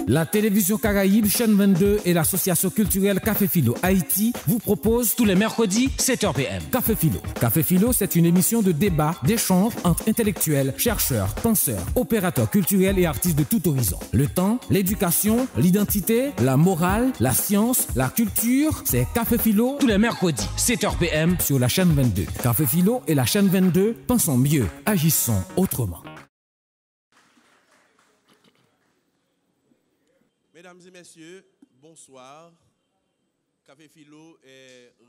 La télévision Caraïbe, chaîne 22 et l'association culturelle Café Philo Haïti vous proposent tous les mercredis 7h PM. Café Philo. Café Philo, c'est une émission de débat, d'échange entre intellectuels, chercheurs, penseurs, opérateurs culturels et artistes de tout horizon. Le temps, l'éducation, l'identité, la morale, la science, la culture, c'est Café Philo tous les mercredis 7h PM sur la chaîne 22. Café Philo et la chaîne 22, pensons mieux, agissons autrement. Mesdames et messieurs, bonsoir. Café Philo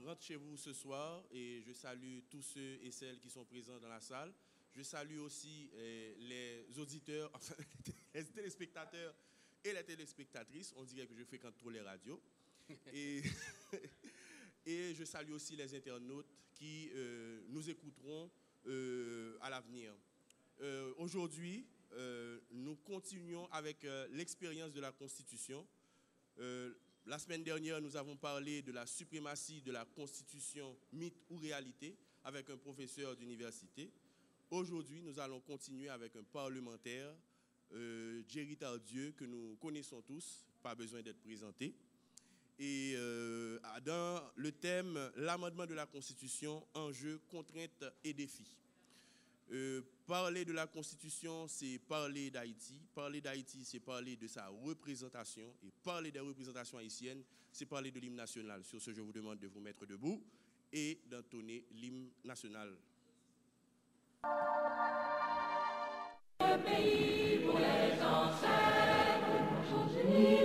rentre chez vous ce soir et je salue tous ceux et celles qui sont présents dans la salle. Je salue aussi les auditeurs, enfin, les téléspectateurs et les téléspectatrices. On dirait que je fréquente trop les radios. Et je salue aussi les internautes qui nous écouteront à l'avenir. Aujourd'hui, nous continuons avec l'expérience de la Constitution. La semaine dernière, nous avons parlé de la suprématie de la Constitution, mythe ou réalité, avec un professeur d'université. Aujourd'hui, nous allons continuer avec un parlementaire, Jerry Tardieu, que nous connaissons tous, pas besoin d'être présenté. Et dans le thème, l'amendement de la Constitution, enjeux, contraintes et défis. Parler de la Constitution, c'est parler d'Haïti. Parler d'Haïti, c'est parler de sa représentation. Et parler des représentations haïtiennes, c'est parler de l'hymne national. Sur ce, je vous demande de vous mettre debout et d'entonner l'hymne national. Le pays pour les ancêtres,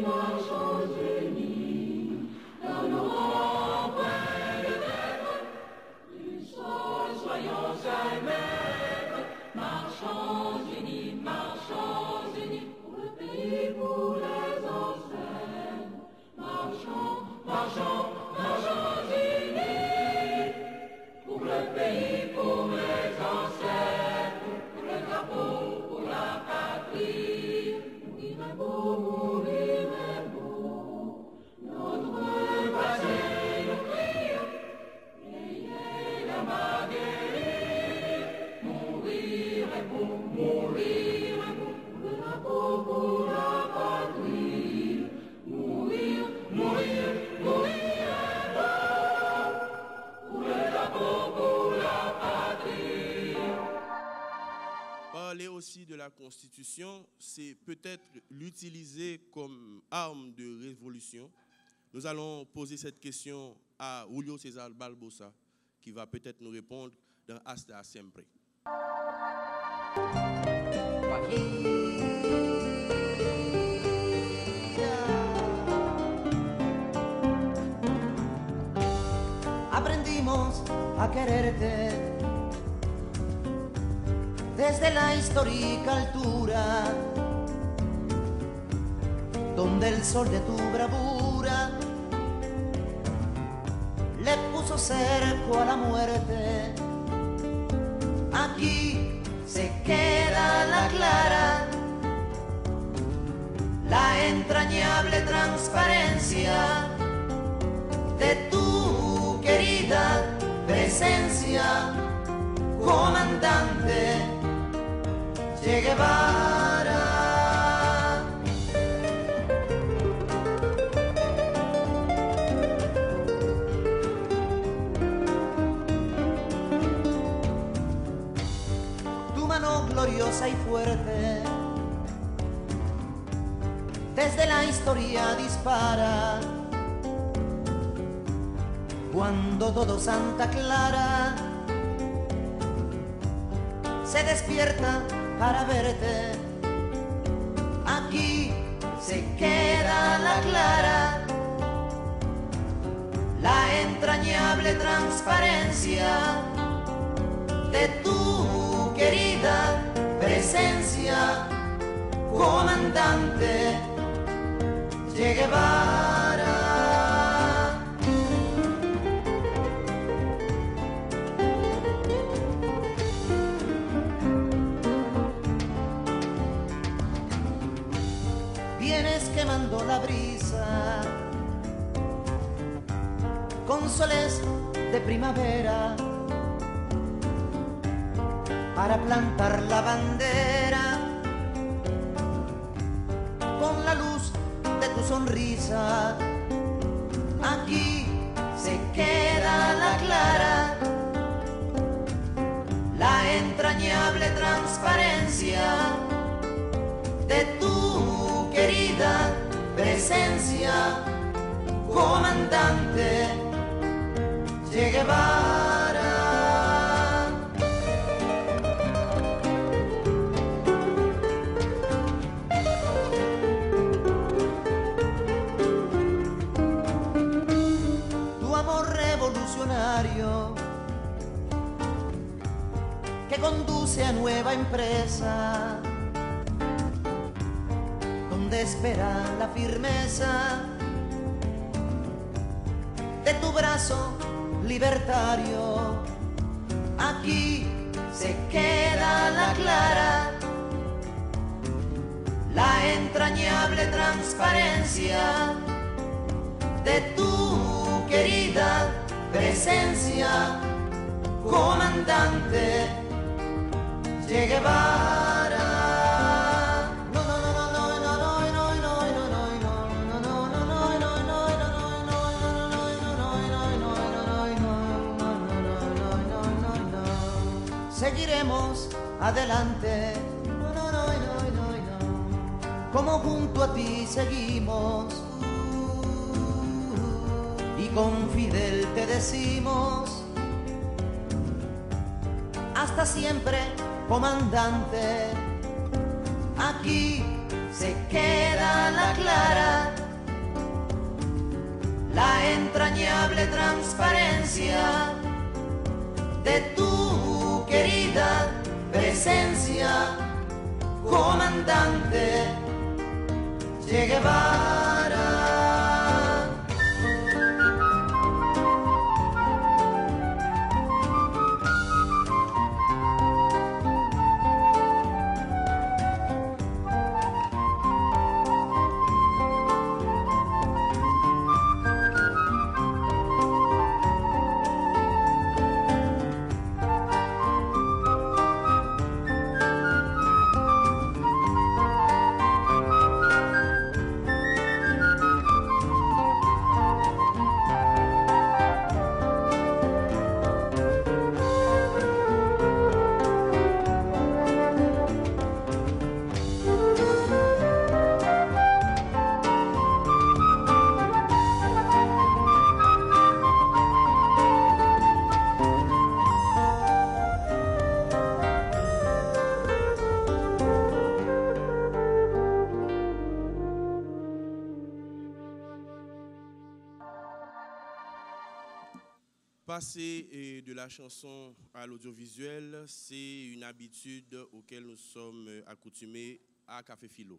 marchons unis, n'honorons point le maître, du sol soyons aimés. Marchons unis pour le pays, pour les ancêtres. Marchons unis pour le pays, pour les ancêtres, pour le drapeau, pour la patrie. Mourir est beau, notre passé nous crie, ayez la main guérie. Mourir est beau, le drapeau pour la patrie. Mourir est beau, pour le drapeau pour la patrie. Parler aussi de la Constitution, c'est peut-être l'utiliser comme arme de révolution. Nous allons poser cette question à Julio César Barbosa, qui va peut-être nous répondre dans Hasta Siempre. Aprendimos a quererte desde la histórica altura, donde el sol de tu bravura le puso cerco a la muerte. Aquí se queda la clara, la entrañable transparencia de tu querida presencia, comandante Che Guevara. Tu mano gloriosa y fuerte desde la historia dispara, cuando todo Santa Clara se despierta para verte. Aquí se queda la clara, la entrañable transparencia de tu querida presencia, comandante Che Guevara. Vienes quemando la brisa con soles de primavera para plantar la bandera con la luz sonrisa. Aquí se queda la clara, la entrañable transparencia de tu querida presencia, comandante Che Guevara. Tu amor revolucionario que conduce a nueva empresa, donde espera la firmeza de tu brazo libertario. Aquí se queda la clara, la entrañable transparencia de tu querida presencia, comandante Che Guevara. Seguiremos adelante, como junto a ti seguimos, y con Fidel te decimos, hasta siempre, comandante. Aquí se queda la clara, la entrañable transparencia de tu querida presencia, comandante Che Guevara. Passer de la chanson à l'audiovisuel, c'est une habitude auquel nous sommes accoutumés à Café Philo.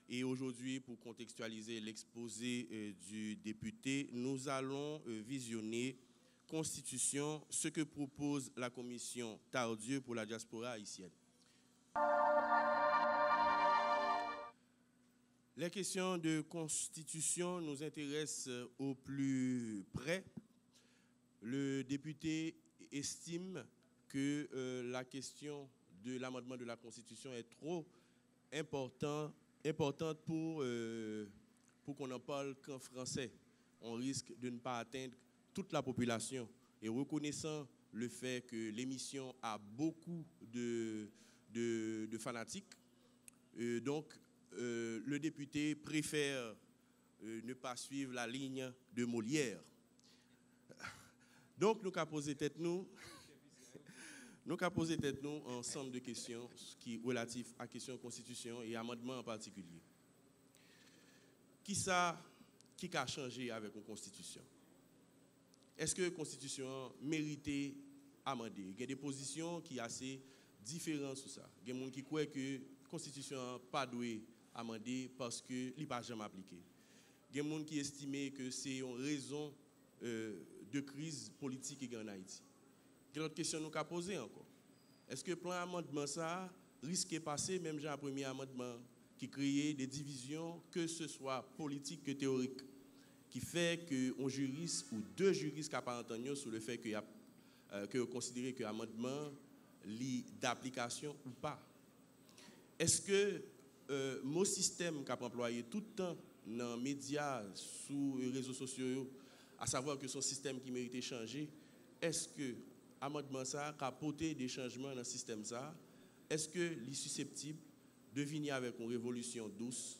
Et aujourd'hui, pour contextualiser l'exposé du député, nous allons visionner Constitution, ce que propose la commission Tardieu pour la diaspora haïtienne. Les questions de constitution nous intéressent au plus près. Le député estime que la question de l'amendement de la Constitution est trop importante pour qu'on en parle qu'en français. On risque de ne pas atteindre toute la population. Et reconnaissant le fait que l'émission a beaucoup de fanatiques, donc le député préfère ne pas suivre la ligne de Molière. Donc, nous avons posé tête nous un ensemble de questions qui relatifs à la question de constitution et amendement en particulier. Qui a changé avec une constitution? Est-ce que la constitution méritait amender? Il y a des positions qui sont assez différentes sur ça. Il y a des gens qui croient que la constitution n'a pas dû amender parce que n'est pas jamais appliqué. Il y a des gens qui estiment que c'est une raison de crise politique en Haïti. Quelle autre question nous avons posée encore? Est-ce que le plan amendement ça risque de passer, même j'ai un premier amendement qui crée des divisions, que ce soit politique que théorique, qui fait qu'un juriste ou deux juristes qui pas entendu sur le fait que vous considérez que l'amendement est d'application ou pas? Est-ce que mot système qu'a employé tout le temps dans les médias, sur les réseaux sociaux, à savoir que son système qui méritait changer, est-ce que l'amendement ça a apporté des changements dans le système ça? Est-ce que est susceptible de venir avec une révolution douce,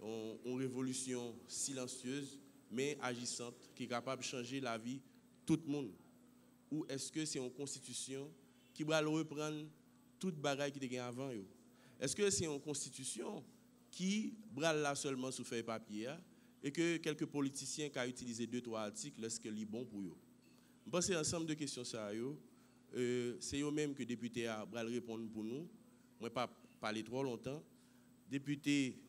une révolution silencieuse, mais agissante, qui est capable de changer la vie de tout le monde? Ou est-ce que c'est une constitution qui va reprendre toute bagaille qui était avant? Est-ce que c'est une constitution qui brale là seulement sous feuille papier et que quelques politiciens qui ont utilisé 2-3 articles, est-ce que c'est bon pour eux? Je pense que ensemble de questions ça, c'est eux-mêmes que les députés a répondre pour nous. Je ne vais pas parler trop longtemps. Député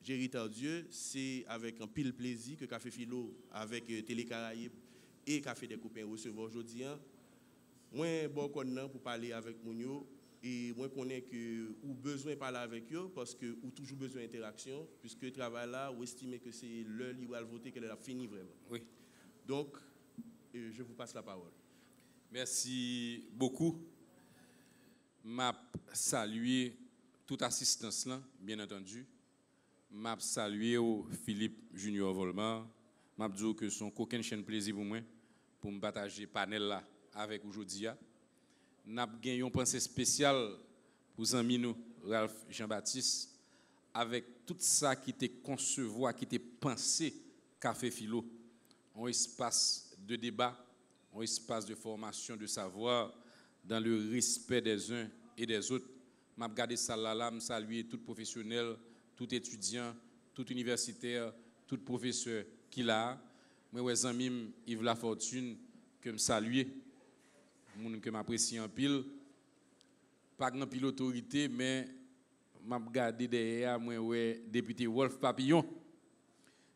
Géry Tardieu, c'est avec un pile plaisir que Café Philo, avec Télé Caraïbes et Café des Copains recevoir aujourd'hui. Moi, bon pour parler avec Mounio. Et moi, je connais que ou besoin de parler avec eux parce que ou toujours besoin d'interaction, puisque le travail là, ou estimez que c'est l'heure où elle voter qu'elle a fini vraiment. Oui. Donc, je vous passe la parole. Merci beaucoup. M'a salué toute assistance là, bien entendu. M'a salué au Philippe Junior Volmar. M'a dit que son aucun chaîne plaisir pour moi pour me partager panel là avec aujourd'hui. N'a gagné une pensée spéciale pour amis nous Ralph Jean-Baptiste avec tout ça qui était concevoir, qui était pensé Café Philo, un espace de débat, un espace de formation de savoir dans le respect des uns et des autres. M'a regardé ça là, me saluer tout professionnel, tout étudiant, tout universitaire, tout professeur qui l'a. Moi ouais amis Yves Lafortune que me saluer. Moun que m'apprécie en pile, pas grand pile autorité, mais m'a regardé derrière moi ouais député Wolf Papillon,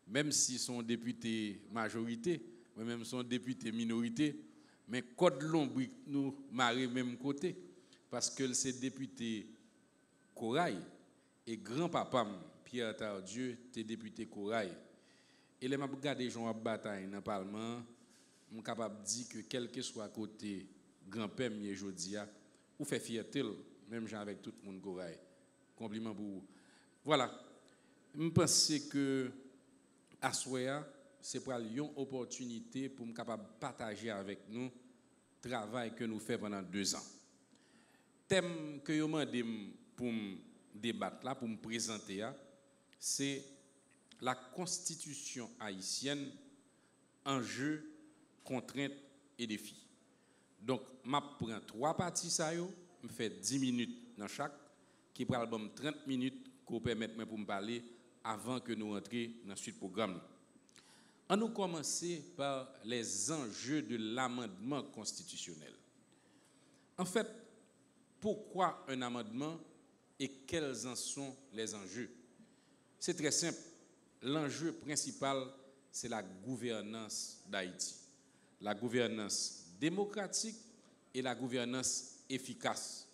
même si son député majorité, moi même son député minorité, mais code l'ombre nous marrer même côté parce que c'est député Corail et grand-papa Pierre Tardieu était député Corail. Et les m'a regardé Jean bataille dans le parlement, je suis capable de dire que quel que soit côté grand-père mieux jodia ou fait fierté même gens avec tout le monde Corail. Compliment pour vous. Voilà. Je pense que à Soya, c'est pour une opportunité pour me capable partager avec nous le travail que nous faisons pendant 2 ans. Thème que je m'a demandé pour me débattre là, pour me présenter, c'est la constitution haïtienne, enjeux, contraintes et défis. Donc, je prends 3 parties, je fais 10 minutes dans chaque, qui prend 30 minutes pour permettre pour me parler avant que nous entrions dans le suite programme. On nous commencer par les enjeux de l'amendement constitutionnel. En fait, pourquoi un amendement et quels en sont les enjeux? C'est très simple. L'enjeu principal, c'est la gouvernance d'Haïti. La gouvernance démocratique et la gouvernance efficace.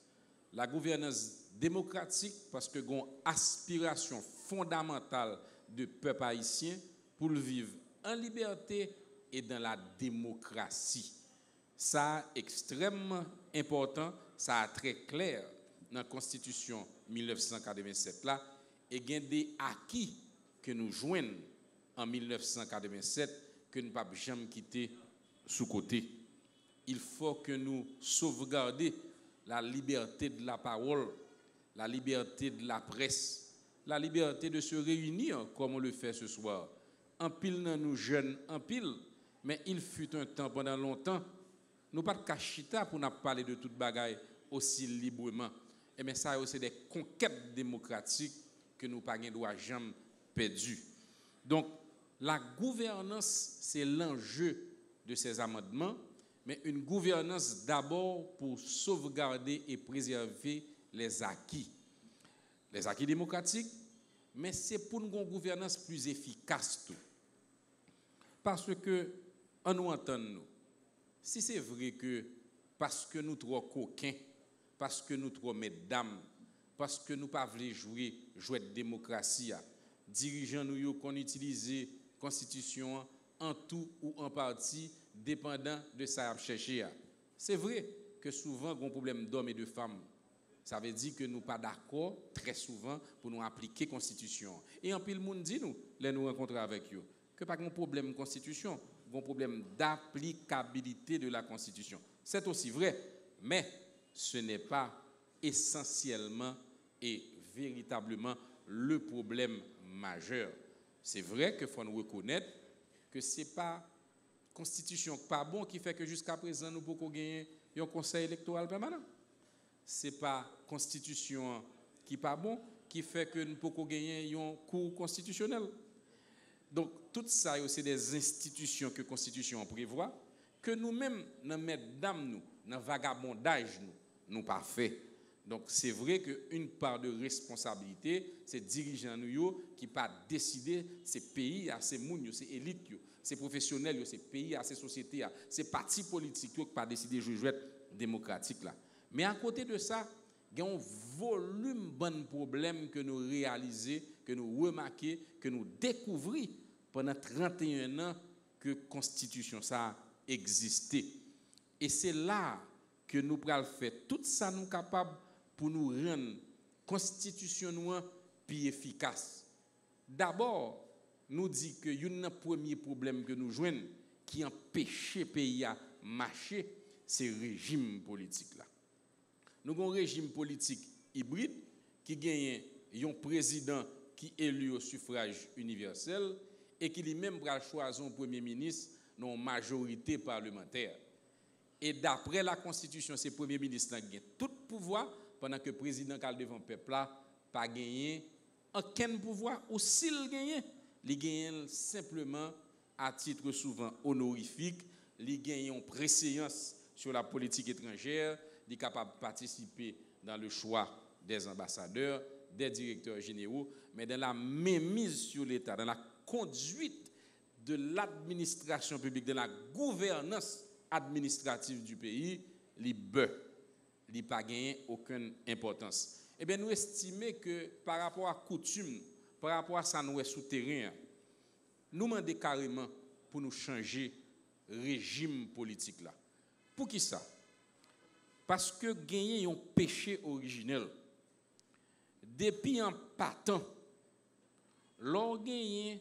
La gouvernance démocratique parce que une aspiration fondamentale du peuple haïtien pour le vivre en liberté et dans la démocratie. Ça extrêmement important, ça est très clair dans la Constitution 1987 là et il y a des acquis que nous joignons en 1987 que nous ne pouvons jamais quitter sous côté. Il faut que nous sauvegardions la liberté de la parole, la liberté de la presse, la liberté de se réunir comme on le fait ce soir. En pile dans nous jeunes, en pile, mais il fut un temps pendant longtemps, nous pas de cachita pour nous parler de toute bagaille aussi librement. Et mais ça c'est des conquêtes démocratiques que nous pas doit jamais perdu. Donc la gouvernance c'est l'enjeu de ces amendements, mais une gouvernance d'abord pour sauvegarder et préserver les acquis démocratiques, mais c'est pour une gouvernance plus efficace tout. Parce que on nous entend nous. Si c'est vrai que parce que nous trop coquins, parce que nous trop mesdames, parce que nous pas voulons jouer de démocratie, dirigeants nous qu'on utilise constitution en tout ou en partie dépendant de ça à chercher. C'est vrai que souvent il y a un problème d'hommes et de femmes Ça veut dire que nous pas d'accord très souvent pour nous appliquer la Constitution. Et en pile monde dit nous, les nous rencontrer avec eux, que pas de problème de Constitution, un problème d'applicabilité de la Constitution. C'est aussi vrai, mais ce n'est pas essentiellement et véritablement le problème majeur. C'est vrai qu'il faut nous reconnaître que ce n'est pas la Constitution pas bon qui fait que jusqu'à présent nous pouvons gagner un conseil électoral permanent. Ce n'est pas la Constitution qui n'est pas bon qui fait que nous pouvons gagner un cours constitutionnel. Donc, tout ça, c'est des institutions que la Constitution prévoit, que nous-mêmes, dans mesdames, dans le vagabondage, nous pas fait. Donc, c'est vrai qu'une part de responsabilité, c'est dirigeants nous qui pas décider ces pays, ces mouns, ces élites, ces professionnels, ces pays, ces sociétés, ces partis politiques qui pas décider de jouer démocratique là. Mais à côté de ça, il y a un volume de problèmes que nous réalisons, que nous remarquons, que nous découvrons pendant 31 ans que la Constitution ça existé. Et c'est là que nous allons faire tout ça nous capables pour nous rendre la Constitution plus efficace. D'abord, nous dit que le premier problème que nous jouons qui empêche le pays à marcher, c'est le régime politique là. Nous avons un régime politique hybride qui gagne un président qui est élu au suffrage universel et qui lui-même va choisir un premier ministre dans une majorité parlementaire. Et d'après la Constitution, ce premier ministre a tout pouvoir pendant que le président qui est devant le peuple n'a pas gagné aucun pouvoir ou s'il gagne, il gagne simplement à titre souvent honorifique, il gagne une préséance sur la politique étrangère, il est capable de participer dans le choix des ambassadeurs, des directeurs généraux, mais dans la mainmise sur l'État, dans la conduite de l'administration publique, de la gouvernance administrative du pays, il n'a pas gagné aucune importance. Eh bien, nous estimons que par rapport à coutume, par rapport à ça, nous est souterrain, nous demandons carrément pour nous changer le régime politique là. Pour qui ça? Parce que gagner un péché originel. Depuis en partant, l'on gagne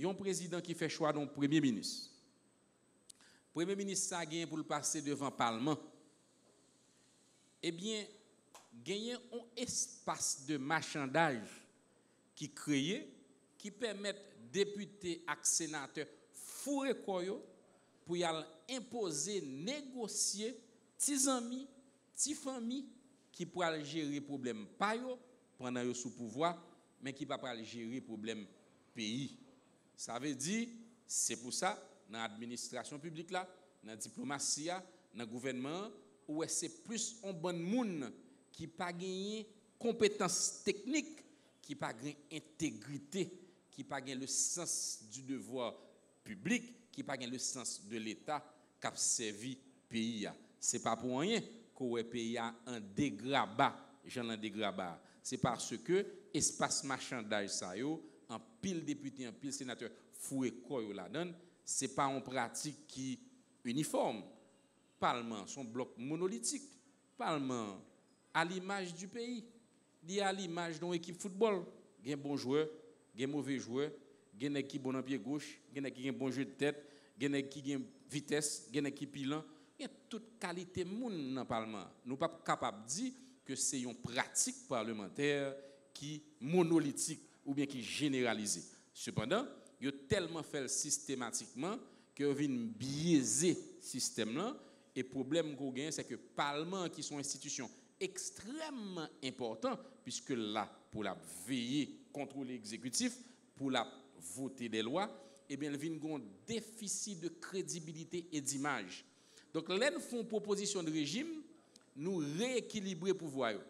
un président qui fait choix d'un premier ministre. Le premier ministre ça gagne pour le passer devant le Parlement. Eh bien, gagner un espace de marchandage qui crée, qui permet députés et sénateurs fourrer koyo pour y imposer, négocier, petits amis, petites familles qui pourraient gérer problème pas yo pendant yo sous pouvoir, mais qui pas gérer problème pays. Ça veut dire c'est pour ça dans l'administration publique là, dans la diplomatie, dans le gouvernement où c'est plus un bon monde qui pas gagné compétences techniques, qui pas gagné intégrité, qui pas gagné le sens du devoir public, qui pas gagné le sens de l'État qui a servi pays. C'est pas pour rien que le pays a un dégrabat, c'est parce que espace marchandage ça yo, en pile député, en pile sénateur foué koyo la donne, c'est pas une pratique qui uniforme. Parlement son bloc monolithique. Parlement à l'image du pays, il y a l'image d'une équipe football, il y a un bon joueur, il y a un mauvais joueur, il y a un qui bon en pied gauche, il y a qui a un bon jeu de tête, il y a qui a une vitesse, il y a qui pilant, il y a toute qualité monde dans le Parlement. Nous ne sommes pas capables de dire que c'est une pratique parlementaire qui est monolithique ou bien qui est généralisée. Cependant, il a tellement fait systématiquement que vient biaiser le système là. Et le problème qu'on gagne, c'est que le Parlement, qui sont institutions extrêmement importantes, puisque là, pour la veiller, contrôler l'exécutif, pour la voter des lois, eh bien, il vient un déficit de crédibilité et d'image. Donc, là, nous faisons une proposition de régime, nous rééquilibrer le pouvoir. Le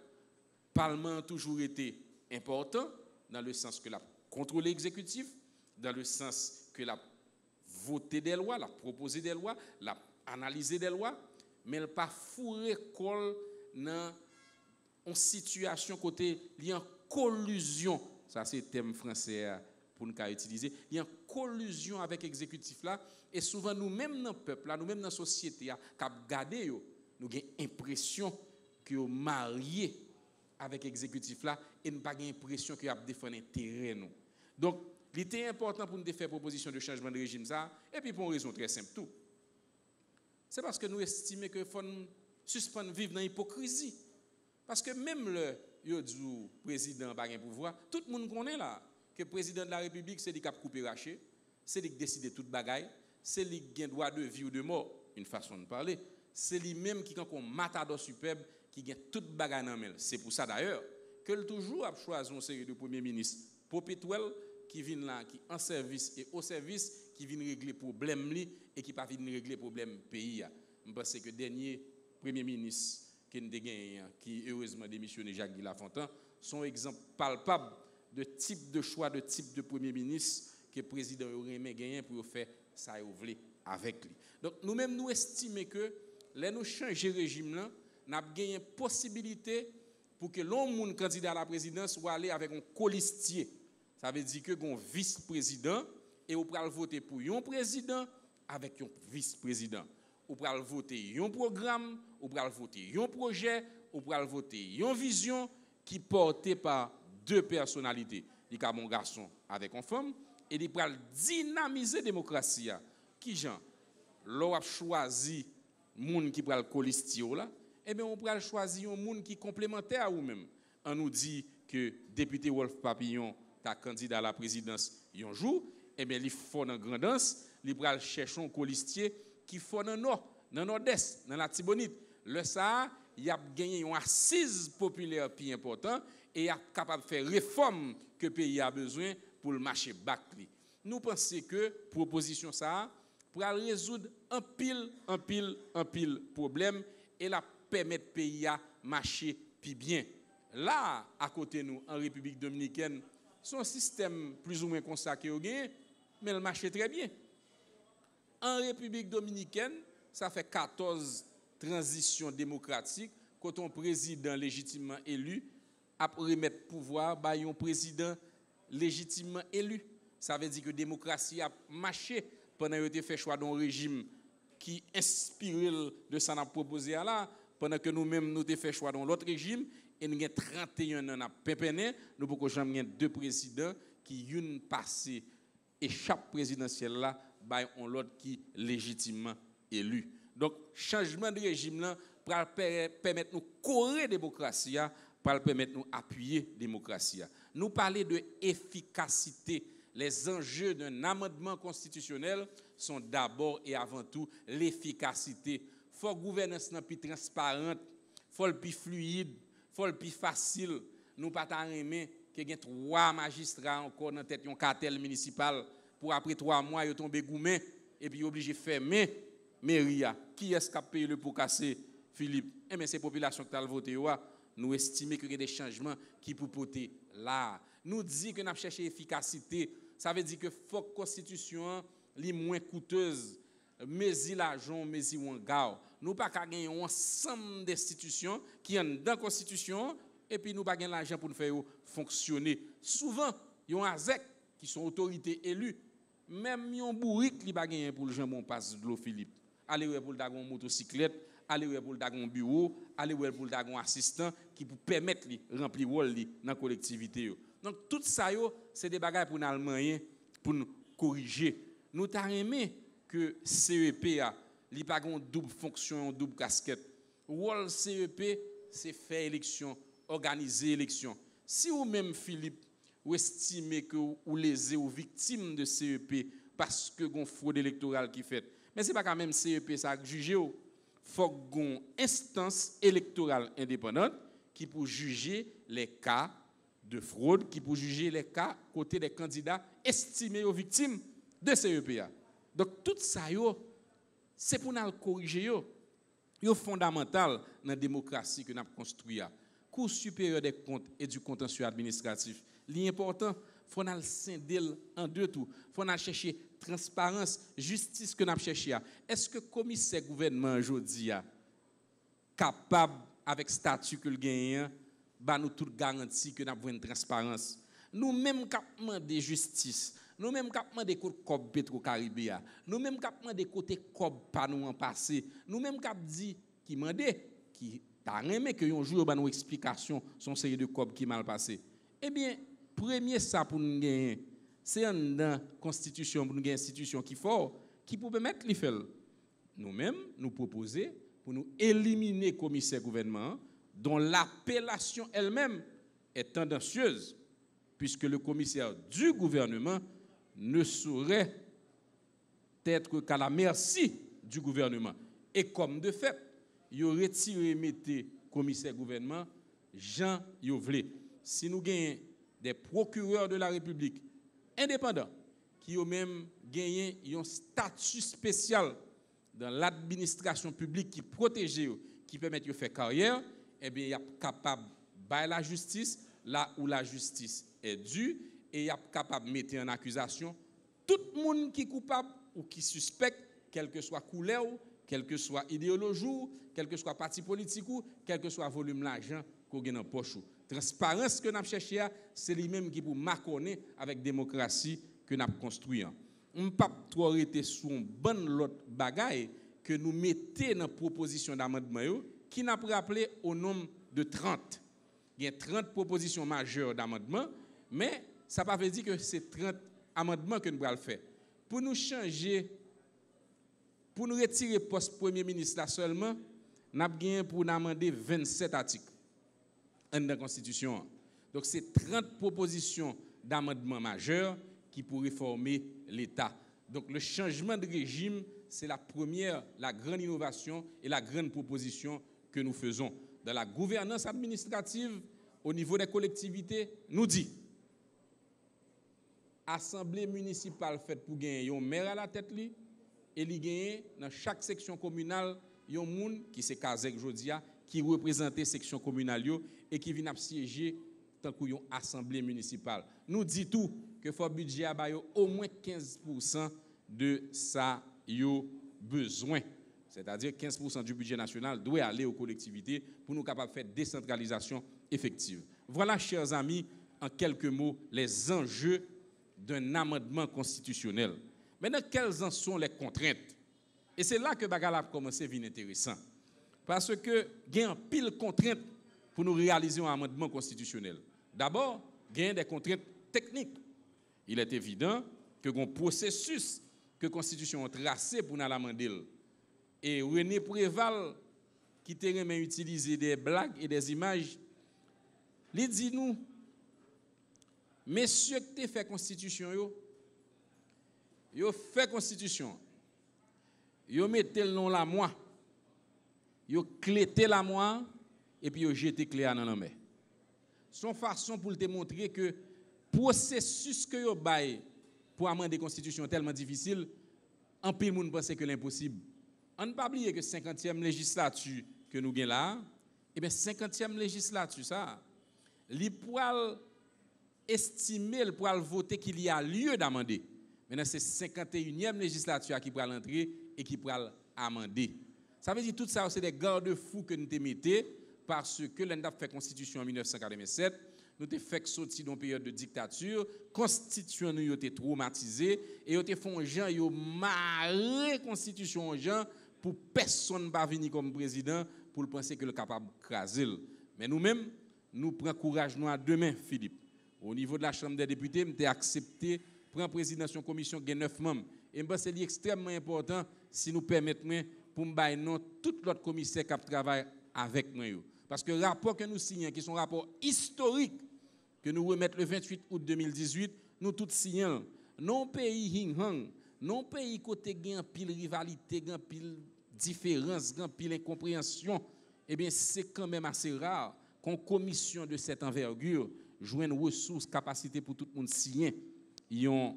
Parlement a toujours été important, dans le sens que la contrôler l'exécutif, dans le sens que la voter des lois, la proposer des lois, la analyser des lois, mais elle pas fourrer col dans une situation côté lié en collusion. Ça c'est le terme français pour nous utiliser. Il y a une collusion avec l'exécutif là, et souvent nous-mêmes dans le peuple là, nous-mêmes dans la société qui a gardé nous avons l'impression que vous mariez avec l'exécutif là et ne pas l'impression que vous avez défendu intérêt nous. Donc, il était important pour nous de faire proposition de changement de régime ça et puis pour une raison très simple tout. C'est parce que nous estimons que faut suspendre vivre dans l'hypocrisie. Parce que même le président n'a pas de pouvoir, tout le monde connaît là que le président de la République c'est lui qui a coupé raché, c'est lui qui décide de toute bagaille, c'est lui qui a droit de vie ou de mort, une façon de parler. C'est lui-même qui, quand on matador superbe, qui gagne toute bagarre dans main. C'est pour ça d'ailleurs que toujours a choisi une série de premiers ministres perpétuels qui viennent là, qui en service et au service, qui viennent régler problème et qui pas viennent régler problème pays. Je pense que le dernier premier ministre qui heureusement démissionné, Jacques Guy Lafontaine, sont exemple palpable de type de choix, de type de premier ministre que le président aurait aimé gagner pour faire ça avec lui. Donc nous-mêmes nous estimons que là nous changer régime là, nous avons gagné possibilité pour que l'homme candidat à la présidence soit aller avec un colistier. Ça veut dire que un vice-président et on peut voter pour un président avec un vice-président. On peut voter un programme, on peut voter un projet, on peut voter une vision qui portée par deux personnalités. Il y a mon garçon avec une femme et il peut dynamiser la démocratie. Qui Jean? L'on a choisi moun qui pral colistio là, eh bien on pral choisir un moun qui complémentaire à vous-même. On nous dit que député Wolf Papillon ta candidat à la présidence un jour, eh bien il faut dans grandance, il pral chercher un colistier qui faut dans nord, dans nord-est, dans la Tibonite. Le ça, il a gagné une assise populaire plus important et il est capable de faire réforme que le pays a besoin pour le marché bac. Nous pensons que proposition ça pour résoudre un pile problème et la permettre au pays à marcher plus bien. Là, à côté de nous, en République dominicaine, son système plus ou moins consacré au gain, mais il marche très bien. En République dominicaine, ça fait 14 transitions démocratiques quand un président légitimement élu a remettre pouvoir à un président légitimement élu. Ça veut dire que la démocratie a marché pendant qu'il a fait choix d'un régime qui inspire de ça n'a proposé à là, pendant que nous-mêmes nous avons fait choix d'un autre régime et nous avons 31 ans à pépener, nous pouvons jamais deux présidents qui une passé et chaque présidentielle là by on l'autre qui légitimement élu. Donc changement de régime là pour permettre nous corriger démocratie, pour permettre nous appuyer démocratie. Nous parler de efficacité. Les enjeux d'un amendement constitutionnel sont d'abord et avant tout l'efficacité. Il faut que la gouvernance soit plus transparente, il faut le plus fluide, il faut le plus facile. Nous ne pouvons pas aimer qu'il y ait 3 magistrats encore dans tête d'un cartel municipal pour après 3 mois, ils tombent gourmet et puis obligé de fermer mairie. Qui est-ce qui a payé le pot cassé, Philippe? Eh bien, ces populations qui ont voté, nous estimons qu'il y a des changements qui peuvent porter là. Nous disons que nous cherchons efficacité. Ça veut dire que faut que la constitution soit moins coûteuse, mais l'argent, mais l'argent. Nous pas gagner un ensemble d'institutions qui sont dans la constitution et puis nous pas gagner l'argent pour nous faire fonctionner. Souvent, il y a un ASEC qui sont autorités élues, même un bourrique qui pas gagner pour le jambon passe de l'eau Philippe. Allez pour le dagon motocyclette, allez pour le dagon bureau, allez pour le dagon assistant qui pour permettre de remplir rôle dans la collectivité. Donc tout ça c'est des bagages pour nous Allemands pour nous corriger. Nous t'a aimé que CEP a li pas une double fonction, une double casquette. Rôle CEP c'est faire élection, organiser élection. Si vous même Philippe vous estimez que vous lésez aux victimes de CEP parce que gon fraude électorale qui fait, mais c'est pas quand même CEP ça juger. Faut gon instance électorale indépendante qui pour juger les cas de fraude, qui pour juger les cas côté des candidats estimés aux victimes de CEPA. Donc tout ça c'est pour nous corriger yo fondamental dans la démocratie que nous avons construit. Cour supérieure des comptes et du contentieux administratif. L'important, faut nous scinder en deux tout. Faut nous chercher transparence, justice que nous chercher. Est-ce que le commissaire gouvernement aujourd'hui capable avec statut que le gagne ba nous tout garantie que nous avons une transparence. Nous même cap demander justice, nous même cap demander cob Petro-Caribéa, nous même cap demander côté cob pas nous en passé, nous même cap dit qui mandé qui t'as aimé que un jour ban une explication son série de cob qui mal passé. Eh bien, premier ça pour nous gagner, c'est dans constitution pour nous gagner institution qui fort qui peut permettre les faire. Nous-mêmes nous proposer pour nous éliminer commissaire gouvernement dont l'appellation elle-même est tendancieuse puisque le commissaire du gouvernement ne saurait être qu'à la merci du gouvernement. Et comme de fait, il aurait retiré mettez commissaire gouvernement Jean Yovlé. Si nous gagnons des procureurs de la République indépendants qui ont même gagné un statut spécial dans l'administration publique qui protège, qui permet de faire carrière, eh bien, il est capable de faire la justice là où la justice est due et il est capable de mettre en accusation tout le monde qui est coupable ou qui suspecte, quelle que soit couleur, quelle que soit idéologie, quel que soit parti politique, quel que soit volume d'argent qu'on a dans poche. Transparence que nous avons cherché, c'est lui-même qui pour marconner avec la démocratie que nous avons construite. On ne peut pas trop arrêter sur une bonne l'autre bagaille que nous mettons dans la proposition d'amendement qui n'a pas rappelé au nombre de 30. Il y a 30 propositions majeures d'amendement, mais ça ne veut pas dire que c'est 30 amendements que nous allons faire. Pour nous changer, pour nous retirer le poste Premier ministre là seulement, nous avons pour nous amender 27 articles dans la Constitution. Donc c'est 30 propositions d'amendements majeurs qui pourraient réformer l'État. Donc le changement de régime, c'est la première, la grande innovation et la grande proposition que nous faisons. Dans la gouvernance administrative, au niveau des collectivités, nous dit assemblée municipale faite pour gagner un maire à la tête li, et il gagne dans chaque section communale un monde qui c'est Kazek Jodia qui représente section communale et qui vient siéger tant qu'une assemblée municipale. Nous dit tout que faut budget à au moins 15% de ça yo besoin. C'est-à-dire 15% du budget national doit aller aux collectivités pour nous capables de faire décentralisation effective. Voilà, chers amis, en quelques mots, les enjeux d'un amendement constitutionnel. Maintenant, quelles en sont les contraintes? Et c'est là que Bagala a commencé à devenir intéressant. Parce que il y a un pile de contraintes pour nous réaliser un amendement constitutionnel. D'abord, il y a des contraintes techniques. Il est évident que un processus que la Constitution a tracé pour nous l'amender. Et René Préval, qui t'a utilisé des blagues et des images, il dit nous, messieurs qui ont fait Constitution, ils ont fait Constitution, ils ont mis le nom la moi, ils ont clété la moi, et puis ils ont jeté clé dans la main. Son façon pour te montrer que le processus que vous avez pour amender la Constitution est tellement difficile, en peu de monde pense que l'impossible. On ne peut pas oublier que 50e législature que nous avons là, et bien 50e législature, ça, il pourra estimer, il pourra voter qu'il y a lieu d'amender. Maintenant, c'est 51e législature qui pourra l'entrer et qui pourra amender. Ça veut dire tout ça, c'est des garde-fous que nous te mettons parce que l'on a fait constitution en 1987, nous avons fait sortir d'une période de dictature, constitution nous a été traumatisé et nous avons fait un gens, nous avons marré constitution en gens pour personne ne va venir comme président pour penser que le capable de craser. Mais nous-mêmes, nous prenons courage nous à demain, Philippe. Au niveau de la Chambre des députés, nous avons accepté prendre présidence de la commission qui a 9 membres. Et c'est extrêmement important si nous permettons pour nous bailler tout l'autre commissaire qui travaille avec nous. Parce que le rapport que nous signons, qui sont un rapport historique, que nous remettons le 28 août 2018, nous tous signons. Non pays hing-hang, non pays côté gain pile rivalité, gain pile différence, gain pile incompréhension, eh bien c'est quand même assez rare qu'une commission de cette envergure joigne ressources, capacités pour tout le monde signer. Ils ont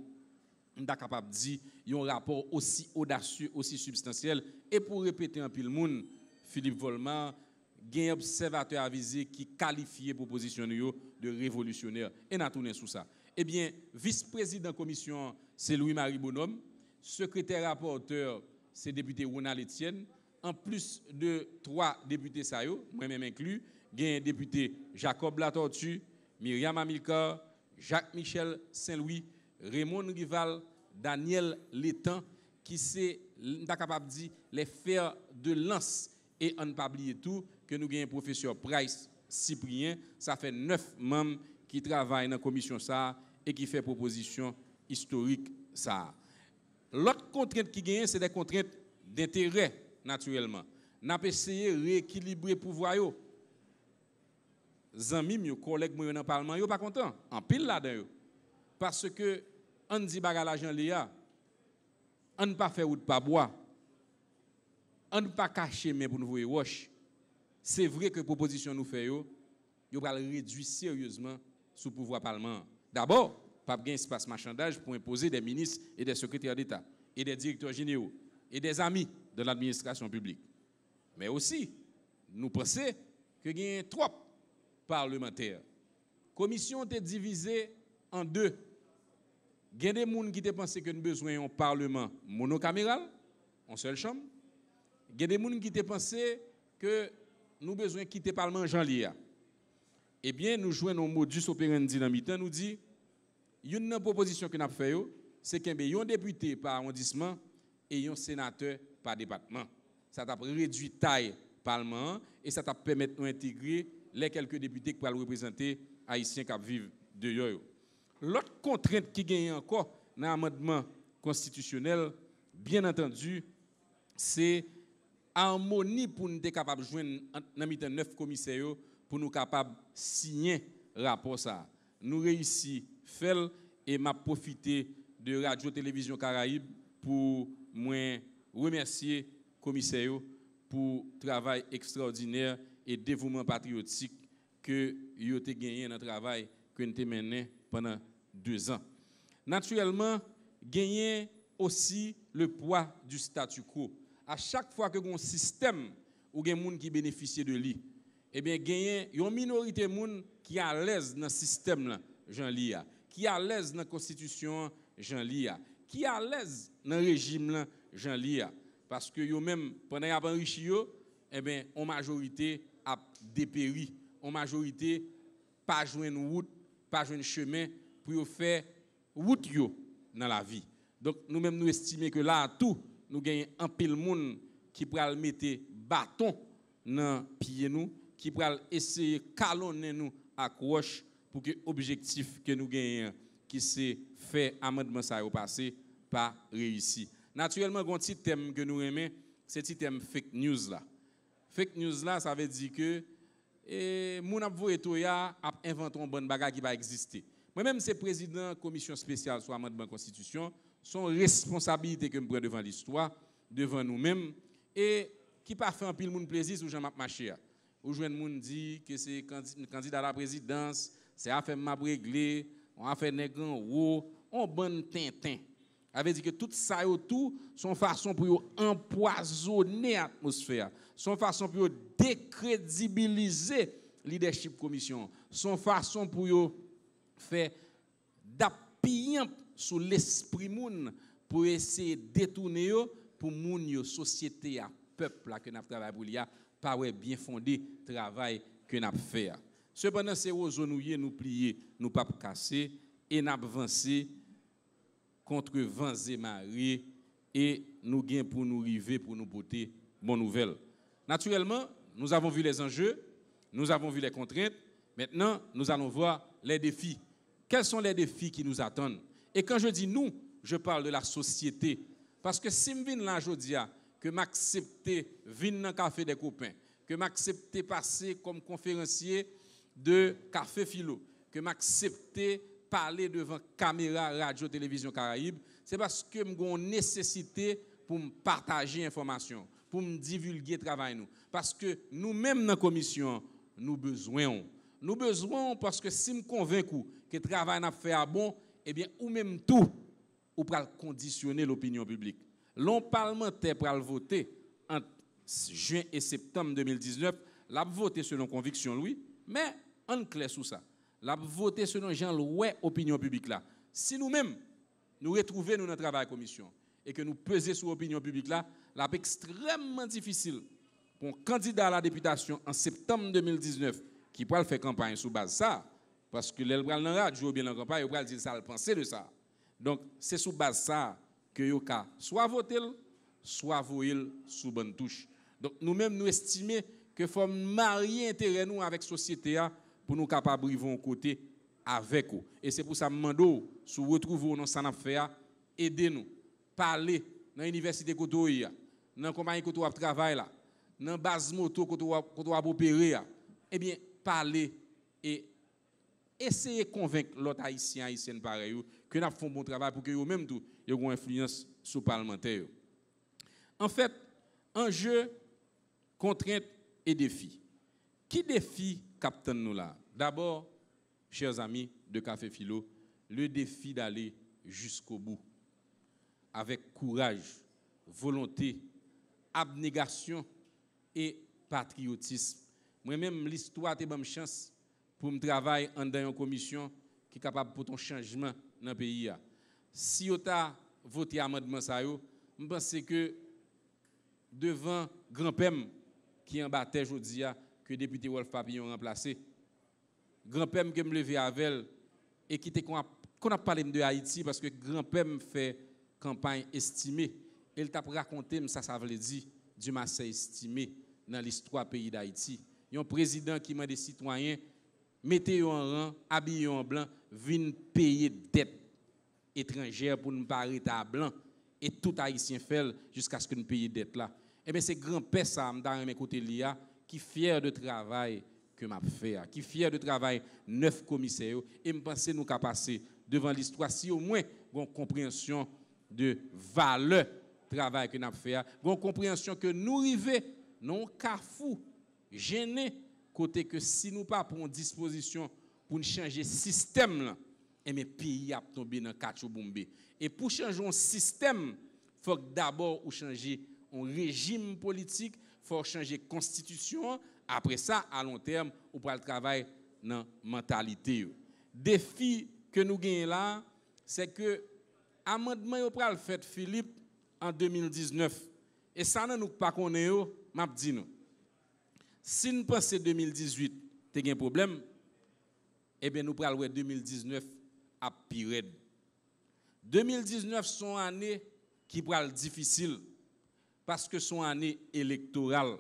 capable de dire, ils ont un rapport aussi audacieux, aussi substantiel. Et pour répéter un pile monde, Philippe Volmar, un observateur avisé qui qualifie la proposition de révolutionnaire. Et n'a tourné sous ça. Eh bien, vice-président de la commission, c'est Louis-Marie Bonhomme. Secrétaire rapporteur, c'est député Ronald Etienne. En plus de 3 députés, moi-même inclus, il y a un député Jacob Latortue, Myriam Amilcar, Jacques-Michel Saint-Louis, Raymond Rival, Daniel Létan, qui c'est capable de dire les fers de lance. Et on ne pas oublier tout, que nous avons un professeur Price Cyprien, ça fait 9 membres qui travaillent dans la commission ça et qui fait proposition historique ça. L'autre contrainte qui gagne, c'est des contraintes d'intérêt, naturellement. Nous avons essayé de rééquilibrer le pouvoir. Les amis, mes collègues dans le Parlement, ils ne sont pas contents. En pile là-dedans. Parce que, on dit que l'argent Léa, on ne pas faire ou pas bois, on ne pas cacher mais pour nous voir roche. C'est vrai que la proposition nous fait, nous va réduire sérieusement sous pouvoir Parlement. D'abord, pas de espace marchandage pour imposer des ministres et des secrétaires d'État, et des directeurs généraux, et des amis de l'administration publique. Mais aussi, nous pensons qu'il y a trop parlementaires. La commission est divisée en deux. Il y a des gens qui pensent que nous avons besoin d'un parlement monocaméral, en seule chambre. Il y a des gens qui pensent que nous avons besoin de quitter le Parlement Jean-Lia. Eh bien, nous jouons un modus operandi dans le temps, nous dit, une proposition que nous avons faite, c'est qu'il y a un député par arrondissement et un sénateur par département. Ça a réduit la taille du Parlement et ça permis d'intégrer les quelques députés qui peuvent représenter les Haïtiens qui vivent dehors. L'autre contrainte qui gagne encore dans l'amendement constitutionnel, bien entendu, c'est harmonie pour nous être capables de joindre 9 commissaires pour nous capables de signer le rapport. Ça. Nous réussissons à faire et m'a profité de Radio-Télévision Caraïbe pour moi remercier le commissaire pour le travail extraordinaire et dévouement patriotique que vous avez gagné dans le travail que nous avons mené pendant 2 ans. Naturellement, gagner aussi le poids du statu quo. À chaque fois que un système où il y a des gens qui bénéficient de lui, eh bien, gagner une minorité de gens qui est à l'aise dans le système, Jean-Lia, qui est à l'aise dans la constitution, Jean-Lia, qui est à l'aise dans le régime, Jean-Lia. Parce que même pendant qu'ils ont enrichi, eh bien, en majorité a dépéri, en majorité pas jouer une route, pas jouer un chemin pour faire route dans la vie. Donc nous-mêmes nous estimons que là tout nous gagnons un pile monde qui pourra mettre bâton dans pied nous, qui pourra essayer calonner nous à croche pour que l'objectif que nous gagnons qui c'est fait amendement ça au passé pas réussi. Naturellement, un petit thème que nous aimons, c'est le thème fake news là. Fake news là, ça veut dire que mon avoye toya a inventé une bonne bagarre qui va exister. Moi-même, c'est président de la commission spéciale sur l'amendement de la Constitution, son responsabilité que je prends devant l'histoire, devant nous-mêmes, et qui pas fait un pile monde plaisir sur Jean-Marc Machéa. Ou jeune monde dit que c'est candidat à la présidence, c'est affaire m'a réglé, on a fait nègre on bon tintin. Avait dit que tout ça et tout sont façon pour empoisonner l'atmosphère, sont façon pour décrédibiliser leadership commission, sont façon pour faire d'appuyer sur l'esprit moun pour essayer de détourner pour moun yo société à peuple là que n'a travail pour lui pas bien fondé travail que n'a fait. Cependant c'est aux zonouiller nous plier, nous pas casser et n'a avancer contre vents et marées et nous gain pour nous arriver pour nous porter bonne nouvelle. Naturellement, nous avons vu les enjeux, nous avons vu les contraintes. Maintenant, nous allons voir les défis. Quels sont les défis qui nous attendent? Et quand je dis nous, je parle de la société. Parce que si je viens là aujourd'hui, que m'accepte venir dans le café des copains, que m'accepte passer comme conférencier de Café Philo, que m'accepte parler devant caméra, radio, télévision Caraïbe, c'est parce que j'ai une nécessité pour me partager l'information, pour me divulguer le travail. Parce que nous-mêmes dans la commission, nous besoin. Nous besoin parce que si nous sommes convaincus que le travail n'a fait à bon, eh bien, ou même tout, ou pour conditionner l'opinion publique. L'on parlementaire pour voter entre juin et septembre 2019, l'a voté selon conviction, oui, mais on clair sous ça. L'a voté selon l'opinion publique là. Si nous-mêmes, nous retrouvons notre travail commission et que nous pesons sur l'opinion publique là, c'est extrêmement difficile pour un candidat à la députation en septembre 2019 qui pourra faire campagne sous base ça, parce que l'elle dans la radio bien en campagne, il pourra dire ça, le penser de ça. Donc c'est sous base ça que yo ka soit voter, soit voyer sous bonne touche. Donc nous-mêmes nous estimons que faut marier intérêt nous avec société pour nous capables vivre un côté avec eux. Et c'est pour ça que je demande si vous retrouvez dans ça n'a fait aider nous parler dans l'université côté dans compagnie côté travail là dans base moto côté opérer eh bien parler et essayer de convaincre l'autre haïtienne pareil que nous faisons un bon travail pour que eux même tout ils ont une influence sur le parlementaire. En fait, enjeu, contraintes et défis. Qui défie captain nous là? D'abord, chers amis de Café Philo, le défi d'aller jusqu'au bout avec courage, volonté, abnégation et patriotisme. Moi-même, l'histoire te bonne chance pour me travailler dans une commission qui est capable de porter un changement dans le pays. Si vous avez voté amendement ça, je pense que devant Grand Pem qui en battait aujourd'hui que le député Wolf Papillon remplacé, Grand Pem qui me levé avec et qui qu'on a parlé de Haïti parce que Grand Pem fait campagne estimée. Il t'a raconté ça veut dire du Marseille estimé dans l'histoire pays d'Haïti. Il y a un président qui m'a des citoyens mettez en rang, habillez en blanc, viennent payer dette étrangère pour ne pas arrêter à blanc et tout haïtien fait jusqu'à ce que nous payions dette là. Et bien c'est grand-père ça dans mes côtés lia qui fier de travail que m'a fait, qui fier de travail 9 commissaires et me penser nous qu'à passer devant l'histoire si au moins une compréhension de valeur travail que n'a fait, une compréhension que nous arriver non carrefour gêné côté que si nous pas prenons disposition pour changer système là et mes pays a tombé dans quatre bombé et pour changer un système faut d'abord ou changer un régime politique, faut changer constitution, après ça à long terme ou pour le travail dans mentalité. Défi que nous gagnons là, c'est que amendement yo pral fait Philippe en 2019 et ça nous pas connaît yo, m'a dit nous. Si nous pensons 2018, tu as un problème, eh bien nous pral 2019 à pire. 2019 sont année qui pral difficile parce que son année électorale,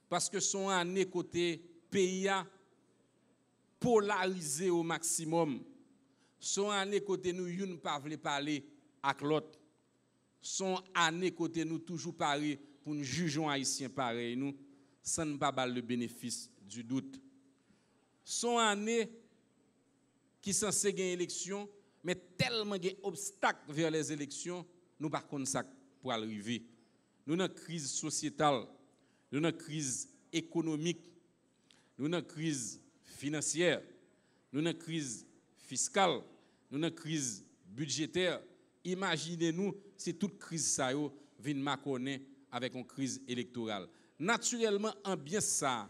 parce que son année côté pays polarisé au maximum, son année côté nous ne pas veut parler avec l'autre, son année côté nous toujours parler pour nous juger haïtiens pareil nous sans ne pas le bénéfice du doute. Son année qui censé gagner élection mais tellement de obstacles vers les élections nous par contre ça pour arriver. Nous avons une crise sociétale, nous avons une crise économique, nous avons une crise financière, nous avons une crise fiscale, nous avons une crise budgétaire. Imaginez-nous si toute crise ça vient m'accorder avec une crise électorale. Naturellement, en bien ça,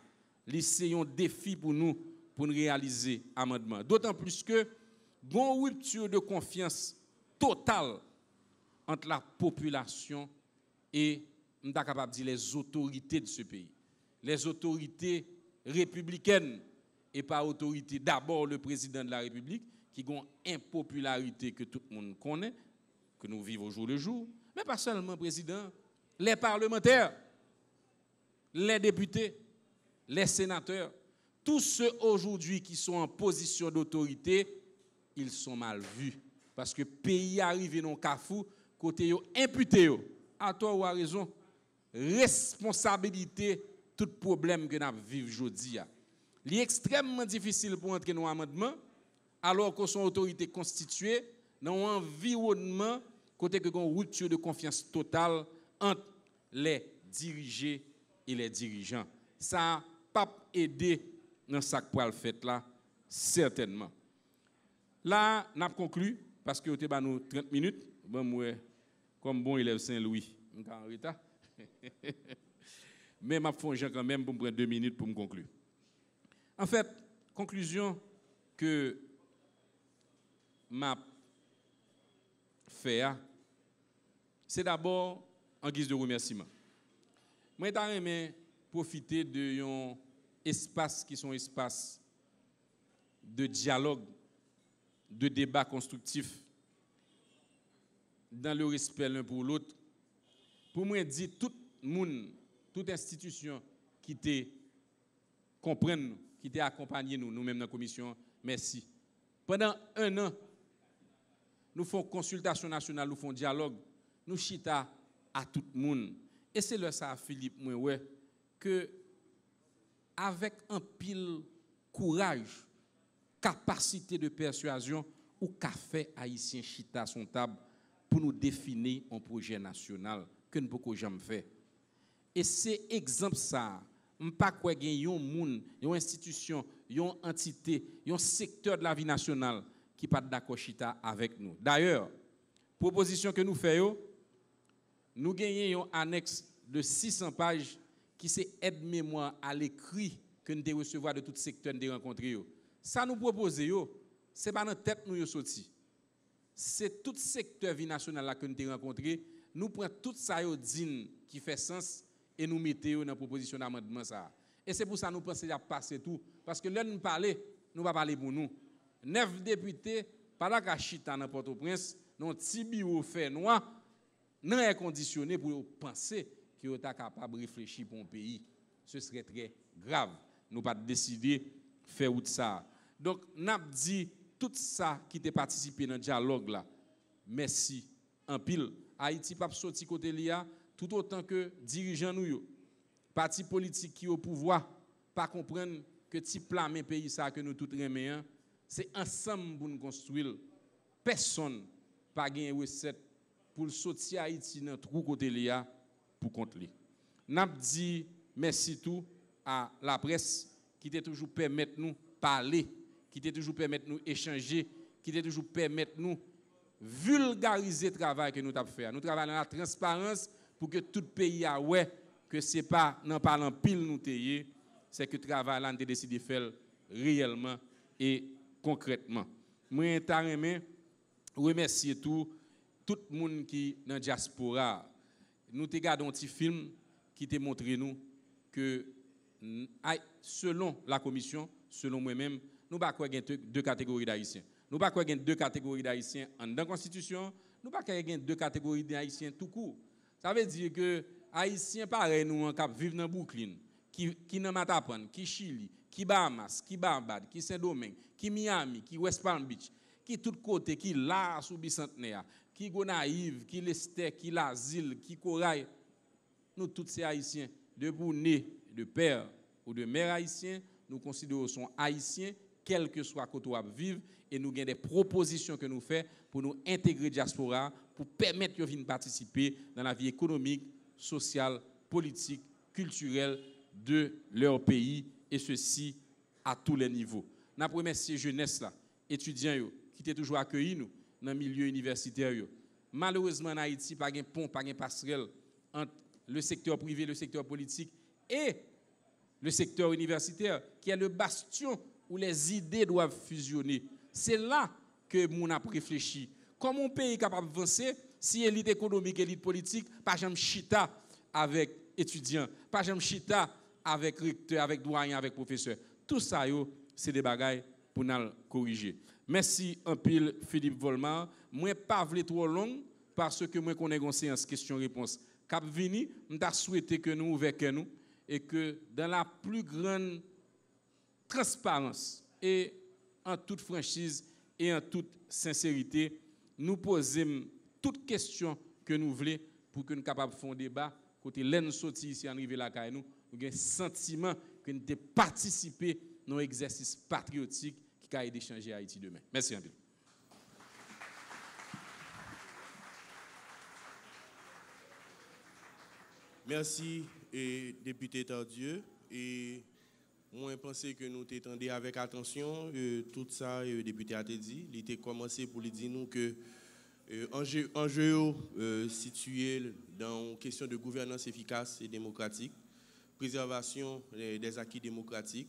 c'est un défi pour nous réaliser l'amendement. D'autant plus que une rupture de confiance totale entre la population et on est capable de dire les autorités de ce pays. Les autorités républicaines et pas autorité d'abord le président de la République qui a une impopularité que tout le monde connaît, que nous vivons au jour le jour, mais pas seulement le président, les parlementaires, les députés, les sénateurs, tous ceux aujourd'hui qui sont en position d'autorité, ils sont mal vus. Parce que le pays arrive dans le carrefour, côté imputé, à toi ou à raison, responsabilité, tout problème que nous vivons aujourd'hui. Il est extrêmement difficile pour entrer dans l'amendement, alors que son autorité constituée, dans un environnement, côté que une rupture de confiance totale entre les dirigés et les dirigeants. Ça n'a pas aidé dans ce que pour le fait là, certainement. Là, nous avons conclu, parce que nous avons 30 minutes, bon, moi, comme bon élève Saint-Louis, je suis en retard. Mais je vais quand même pour me prendre 2 minutes pour me conclure. En fait, conclusion que m'a fait, c'est d'abord en guise de remerciement. Moi, j'aimerais profiter d'un espace qui sont espace de dialogue, de débat constructif, dans le respect l'un pour l'autre, pour moi dire tout le monde, toute institution qui te comprennent nous, qui te accompagnent nous-mêmes dans la commission. Merci. Pendant un an, nous faisons consultation nationale, nous faisons dialogue, nous chita à tout le monde. Et c'est là ça, Philippe, moi, ouais, que avec un pile courage, capacité de persuasion, ou qu'a fait Haïtien chita son table pour nous définir un projet national que nous ne pouvons jamais faire. Et c'est exemple ça. Je ne sais pas quoi il y a un monde, une institution, une entité, un secteur de la vie nationale qui pas d'accord chita avec nous. D'ailleurs, proposition que nous faisons, nous gagnons un annexe de 600 pages qui c'est aide-mémoire à l'écrit que nous devons recevoir de tout secteur de rencontrer. Ça nous propose, ce n'est pas dans la tête nous sorti. C'est tout secteur vie nationale là que nous avons rencontré. Nous prenons tout ça qui fait sens et nous mettons dans la proposition d'amendement. Et c'est pour ça que nous pensons à passer tout. Parce que là, nous parlons, nous ne pas parler pour nous. 9 députés, pas la cachita dans Port-au-Prince, nous avons un petit bureau fait noir, non est conditionné pour penser que nous sommes capables de réfléchir pour un pays. Ce serait très grave. Nous n'avons pas décidé de faire ça. Donc, nous avons dit tout ça qui a participé dans le dialogue là. Merci en pile. Haïti pas sorti côté l'IA tout autant que dirigeants nous, partis politiques qui au pouvoir, pas comprendre que si blâmer pays ça que nous tout remettons, c'est ensemble pour nous construire. Personne pas gagner recette pour sortir Haïti dans trou côté l'IA pour contre. N'a dit merci tout à la presse qui t'a toujours permettre nous parler, qui t'a toujours permettre nous échanger, qui t'a toujours permettre nous vulgariser le travail que nous avons fait. Nous travaillons dans la transparence pour que tout pays a ouais que c'est pas non parlant pile nous tailler, c'est que le travail là nous décidé de faire réellement et concrètement. Moi remercier tout le monde qui dans la diaspora. Nous te regardons un petit film qui te montre nous que selon la commission, selon moi-même, nous pas quoi deux catégories d'Haïtiens. Nous pas quoi deux catégories d'Haïtiens dans la Constitution, nous pas quoi deux catégories d'Haïtiens tout court. Ça veut dire que Haïtiens pareil nous en cap vivre dans Brooklyn, qui dans Matapan, qui Chili, qui Bahamas, qui Barbade, qui Saint-Domingue, qui Miami, qui West Palm Beach, qui tout côté, qui là sous bicentenaire, qui Gonaïve, qui Lester, qui l'Asile, qui Corail. Nous tous ces Haïtiens, debout nés de père ou de mère haïtien, nous considérons sont haïtiens, quel que soit côté où vivre, et nous avons des propositions que nous faisons pour nous intégrer diaspora, pour permettre de venir participer dans la vie économique, sociale, politique, culturelle de leur pays, et ceci à tous les niveaux. Nous remercions jeunesse là, étudiants qui étaient toujours accueillis nous dans le milieu universitaire. Malheureusement, en Haïti, pas de pont, pas de passerelle entre le secteur privé, le secteur politique et le secteur universitaire, qui est le bastion où les idées doivent fusionner. C'est là que nous avons réfléchi. Comment un pays est capable d'avancer si l'élite économique et l'élite politique, pas jamais chita avec étudiants, pas jamais chita avec recteurs, avec doyens, avec professeurs. Tout ça, c'est des bagailles pour nous corriger. Merci un pile Philippe Volmar. Moi, pas voulu trop long parce que moi connais une séance question-réponse. Cap vini, m'ta souhaité que nous ouvertions nous et que dans la plus grande transparence et en toute franchise et en toute sincérité, nous posons toutes questions que nous voulons pour que nous soyons capables de faire un débat. Côté l'en sorti ici, arrivé là, nous avons un sentiment que nous avons participé dans l'exercice patriotique qui a été échangé à Haïti demain. Merci un peu. Merci, député Tardieu. Et moi, je pensais que nous t'étendions avec attention tout ça, le député a dit. Il était commencé pour lui dire nous que enjeu situé dans une question de gouvernance efficace et démocratique, préservation des acquis démocratiques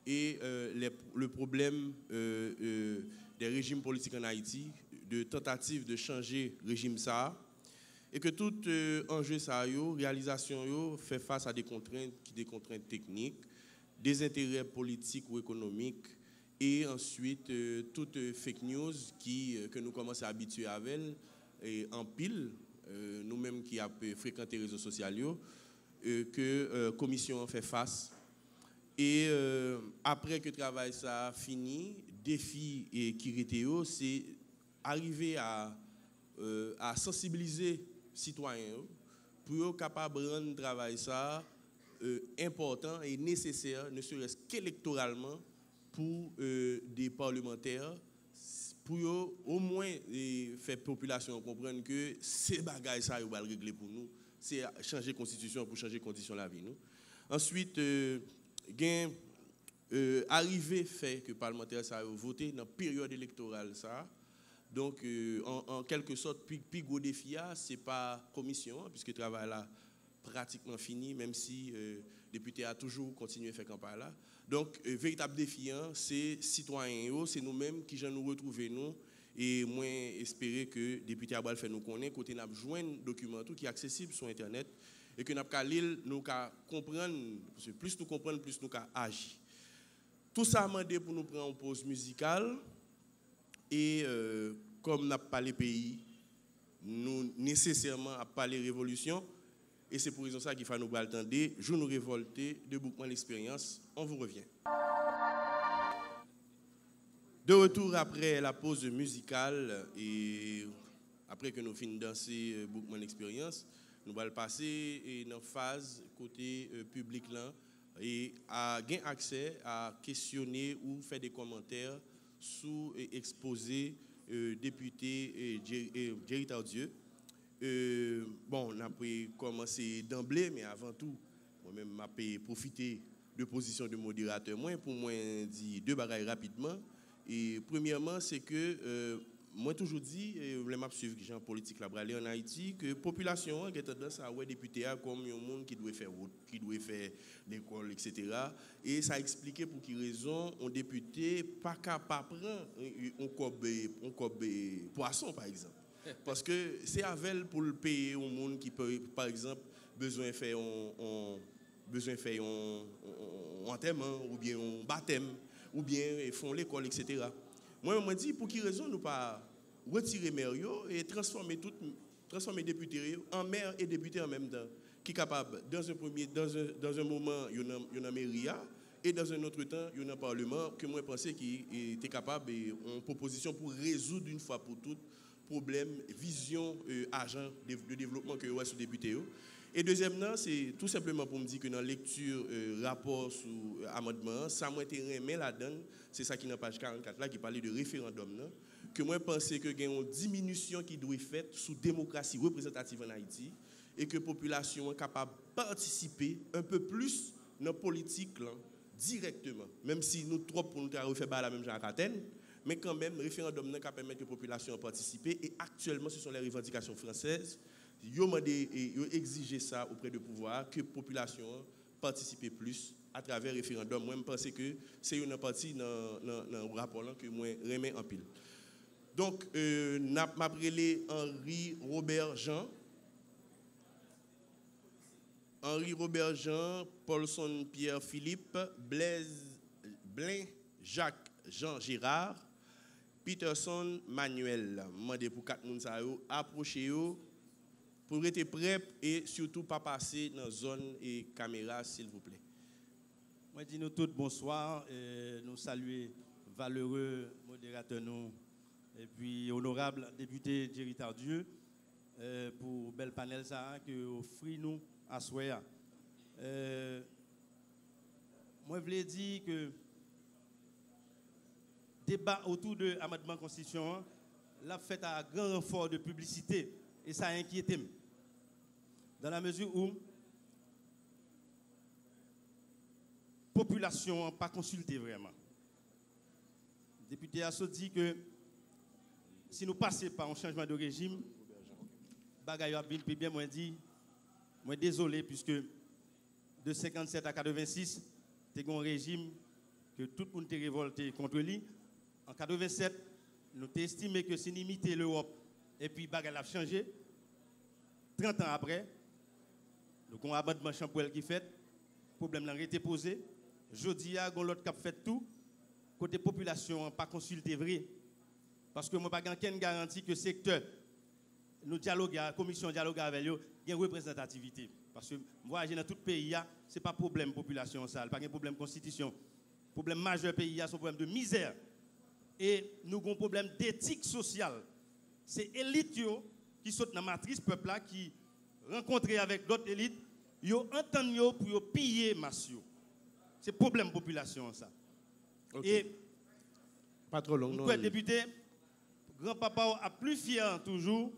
et le problème des régimes politiques en Haïti, de tentative de changer le régime ça. Et que tout enjeu ça, réalisation, fait face à des contraintes techniques, des intérêts politiques ou économiques, et ensuite toute fake news que nous commençons à habituer avec elle, et en pile, nous-mêmes qui avons fréquenté les réseaux sociaux, que la commission fait face. Et après que le travail ça a fini, défi qui était, c'est arriver à sensibiliser les citoyens pour être capable de rendre le travail ça important et nécessaire, ne serait-ce qu'électoralement, pour des parlementaires, pour au moins faire la population comprendre que ces bagages ça va régler pour nous, c'est changer la constitution pour changer les conditions de la vie. Nous. Ensuite, arrivé fait que les parlementaires ça voté dans la période électorale ça. Donc, en quelque sorte, plus gros défi, ce n'est pas la commission, puisque le travail là pratiquement fini, même si le député a toujours continué à faire campagne là. Donc, véritable défi, c'est les citoyens, c'est nous-mêmes qui nous retrouver nous. Et moi, espérer que le député Abal fait nous connaître, côté nous avons un document qui est accessible sur Internet, et que nous avons comprendre, parce que plus nous comprenons, plus nous agir. Tout ça a demandé pour nous prendre une pause musicale. Et comme nous n'avons pas les pays, nous nécessairement à parler révolution. Et c'est pour raison ça qu'il faut nous attendre. Je nous révolter de Boukman l'expérience. On vous revient. De retour après la pause musicale et après que nous finissons de danser Boukman l'expérience, nous allons passer dans la phase côté public là et à gagner accès à questionner ou faire des commentaires sous exposé député Jerry Tardieu. Bon, on a commencé d'emblée, mais avant tout, moi-même, j'ai profité de position de modérateur. Moi, pour moi, dire deux bagailles rapidement. Et premièrement, c'est que moi, toujours dit, je m'a suivre les gens politiques en Haïti, que la population a tendance à voir député comme un monde qui doit faire route, qui doit faire l'école, etc. Et ça a expliqué pour quelle raison un député pas capable de prendre un cob poisson, par exemple. Parce que c'est avec pour le payer un monde qui peut, par exemple, besoin de faire un enterrement, ou bien un baptême, ou bien font l'école, etc. Moi, je me dis, pour quelle raison nous pas retirer maire et transformer députés en maire et député en même temps, qui est capable, dans un moment, il y a une mairie, et dans un autre temps, il y a un parlement, que moi, je pensais qu'il était capable en proposition pour résoudre une fois pour toutes problème, vision, agent de développement que vous avez sur député. Et deuxièmement, c'est tout simplement pour me dire que dans la lecture, rapport sur amendement, ça m'a été remis là-dedans, c'est ça qui est dans la page 44 là, qui parlait de référendum, là, que moi je pensais que y a une diminution qui doit être faite sous démocratie représentative en Haïti et que la population est capable de participer un peu plus dans la politique là, directement. Même si nous trop pour nous faire la même chose à Athènes, mais quand même, le référendum qui permet que la population participe et actuellement ce sont les revendications françaises. Ils ont exigé ça auprès du pouvoir, que la population participe plus à travers le référendum. Moi, je pense que c'est une partie dans le rapport que moi remets en pile. Donc, je m'appelle Henri Robert Jean. Henri Robert Jean, Paulson Pierre Philippe, Blain Jacques Jean Gérard, Peterson Manuel. Je demande pour 4 personnes approcher pour être prêt et surtout pas passer dans la zone et caméra, s'il vous plaît. Moi, dis nous tous bonsoir. Nous saluons valeureux modérateur nous et puis honorable député Jerry Tardieu pour bel panel ça que offre nous à soir. Moi, je voulais dire que débat autour de l'amendement constitution l'a fait à grand renfort de publicité et ça a inquiété. Dans la mesure où la population n'a pas consulté vraiment. Le député a dit que si nous passons par un changement de régime, bagaille a bien moins dit, moi désolé puisque de 57 à 86, c'était un régime que tout le monde était révolté contre lui. En 87, nous avons estimé que c'est limité l'Europe et puis bagaille a changé. 30 ans après, nous avons un amendement Champouel qui fait, le problème n'a été posé. Jeudi, on l'autre cap fait tout, côté population, pas consulté vrai. Parce que moi, je n'ai pas aucune garantie que le secteur, nous dialoguons, la commission dialogue avec eux, il y a une représentativité. Parce que voyager dans tout pays, ce n'est pas problème population, ça, pas un problème constitution. Le problème majeur pays, c'est un problème de misère. Et nous avons un problème d'éthique sociale. C'est l'élite qui saute dans la matrice peuple là, qui rencontrent avec d'autres élites, ils entendent pour piller massio. C'est problème population, ça. Okay. Et pas trop long, non. Le député, grand-papa a plus fier toujours,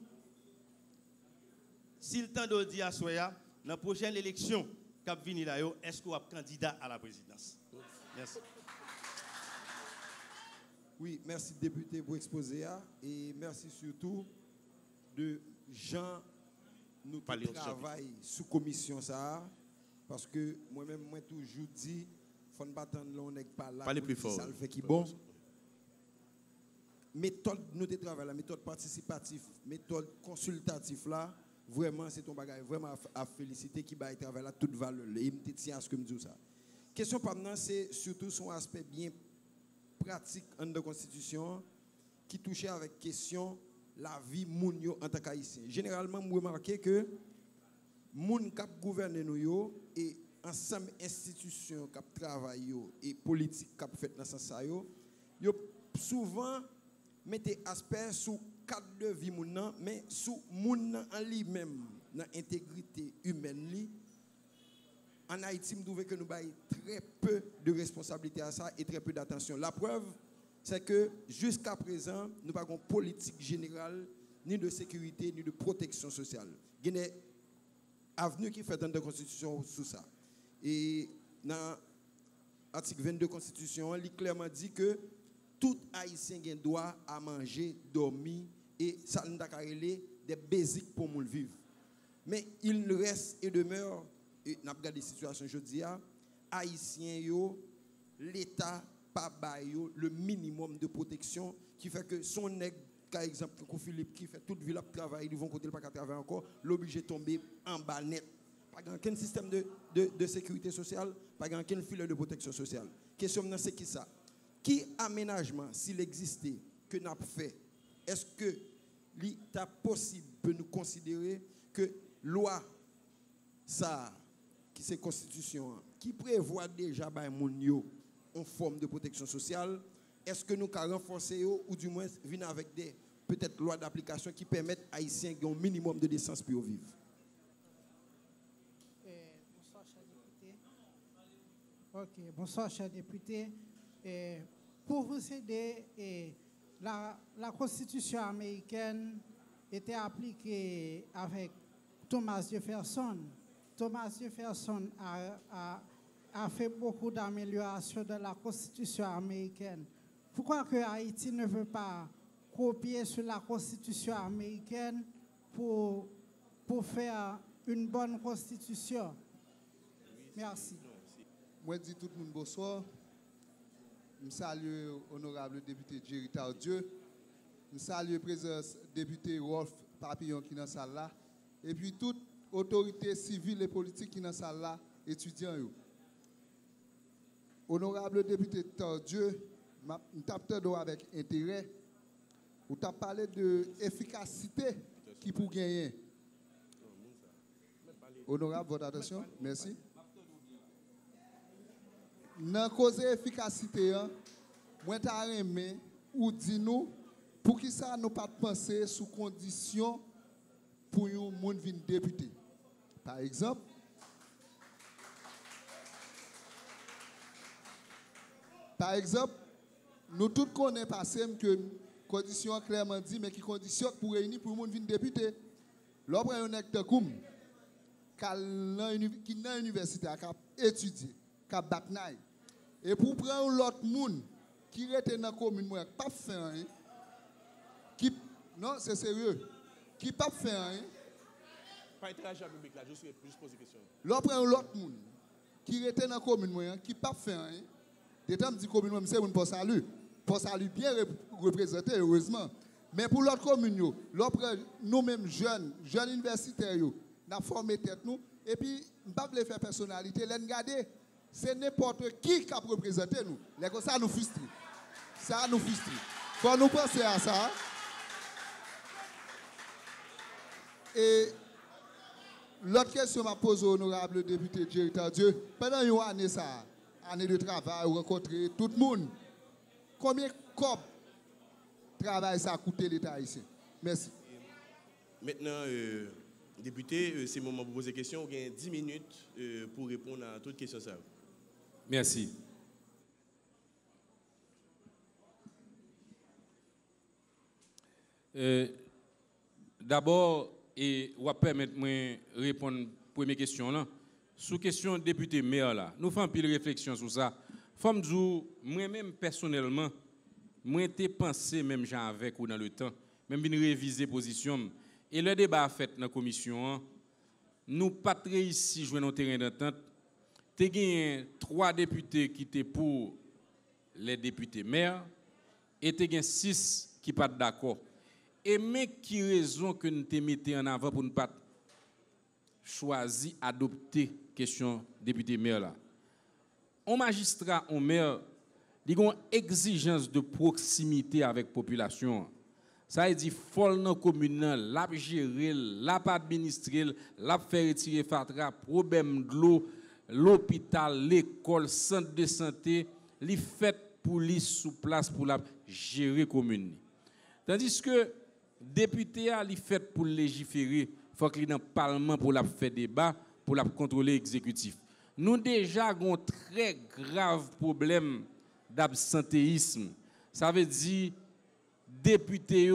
s'il tend de dire à Soya, dans la prochaine élection, cap vini là, est-ce qu'on a candidat à la présidence? Merci. Oui, merci député pour exposer et merci surtout de Jean nous travaillons sous commission ça parce que moi-même moi toujours dit faut ne pas attendre là on n'est pas là parler plus fort ça le fait qui bon méthode nous de travail la méthode participative méthode consultative là vraiment c'est ton bagage vraiment à féliciter qui va travail là toute valeur et me tient à ce que me dit ça question maintenant c'est surtout son aspect bien pratique en de constitution qui touchait avec question la vie moun yo en tant qu'haïtien. Généralement, moi remarqué que moun k'ap gouverne nous yo et ensemble institutions k'ap travail yo et politique k'ap fait dans sens ça yo souvent mettez aspect sous cadre de vie moun nan mais sous moun en lui-même dans intégrité humaine li. En Haïti, nous trouvons que nous avons très peu de responsabilité à ça et très peu d'attention. La preuve, c'est que jusqu'à présent, nous n'avons pas de politique générale, ni de sécurité, ni de protection sociale. Il y a une avenue qui fait dans la Constitution sur ça. Et dans l'article 22 de la Constitution, il clairement dit que tout Haïtien a droit à manger, dormir, et ça nous a des basiques pour nous vivre. Mais il reste et demeure, et nous avons regardé la situation aujourd'hui, Haïtiens, l'État pas bail le minimum de protection qui fait que son nègre par exemple Philippe qui fait toute ville à travailler ils vont côté pas travailler encore l'obligé de tomber en bas net pas aucun système de sécurité sociale pas aucun filet de protection sociale question maintenant c'est qui ça qui aménagement s'il existait que n'a fait est-ce que l'état possible peut nous considérer que loi ça qui c'est constitution qui prévoit déjà ba moun yo en forme de protection sociale, est-ce que nous avons renforcé ou du moins venir avec des peut-être lois d'application qui permettent à Haïtiens un minimum de décence pour vivre? Bonsoir, cher député. Ok, bonsoir, cher député. Pour vous aider, la Constitution américaine était appliquée avec Thomas Jefferson. Thomas Jefferson a fait beaucoup d'améliorations dans la Constitution américaine. Pourquoi que Haïti ne veut pas copier sur la Constitution américaine pour faire une bonne Constitution? Merci. Moi, je dis tout le monde bonsoir. Je salue l'honorable député Jerry Tardieu. Je salue le président député Wolf Papillon qui est dans la salle là. Et puis toute autorité civile et politique qui est dans la salle là, étudiants. Honorable député Tardieu, je tape avec intérêt. Vous avez parlé de l'efficacité qui peut gagner. Honorable, votre attention. Merci. Dans la cause d'efficacité, moi, je aimé ou dis-nous pour qui ça nous pas penser sous condition pour un monde venir député. Par exemple, nous tous connaissons passé que condition clairement dit, mais qui condition pour réunir pour le monde venir député. L'autre un acteur comme qui est dans l'université, qui a étudié, qui a batnaï. Et pour prendre l'autre monde qui était dans la commune, qui n'a pas fait rien, non, c'est sérieux, qui n'a pas fait rien. Pas interagir avec le public là, je suis juste poser question. L'autre monde qui était dans la commune, qui n'a pas fait rien. Des temps, je dis commune, c'est pour salut. Pour salut bien représenté, heureusement. Mais pour l'autre commune, nous-mêmes jeunes universitaires, nous avons formé tête nous. Et puis, nous ne pouvons pas faire personnalité. Regardez, c'est n'importe qui a représenté nous. Ça nous frustre. Ça nous frustre. Il faut nous penser à ça. Et L'autre question m'a posée honorable député directeur Dieu. Pendant une année ça, année de travail, rencontrer tout le monde. Combien de cop travail ça a coûté l'État haïtien? Merci. Maintenant, député, c'est le moment pour poser des questions. Vous avez 10 minutes pour répondre à toutes les questions. Merci. D'abord, et on va permettre de répondre à la première question là. Sous question député maire là, nous faisons pile réflexion sur ça. Faut me dire, moi-même personnellement, moi j'ai pensé même j'ai avec ou dans le temps, même bien réviser position. Et le débat fait dans la commission, nous pas très ici jouer dans terrain d'entente. Tu as 3 députés qui étaient pour les députés maires et tu as 6 qui pas d'accord. Et mais qui raison que nous te mettons en avant pour ne pas choisir adopter question député maire là. Un magistrat, un maire, il a une exigence de proximité avec la population. Ça veut dire faut dans commune, la gérer, la administrer, la faire retirer fatra, problème de l'eau, l'hôpital, l'école, centre de santé, li fait pour lui sous place pour la gérer commune. Tandis que député a li fait pour légiférer, faut qu'il dans le parlement pour la faire débat, pour la contrôler l'exécutif. Nous déjà avons un très grave problème d'absentéisme. Ça veut dire députés,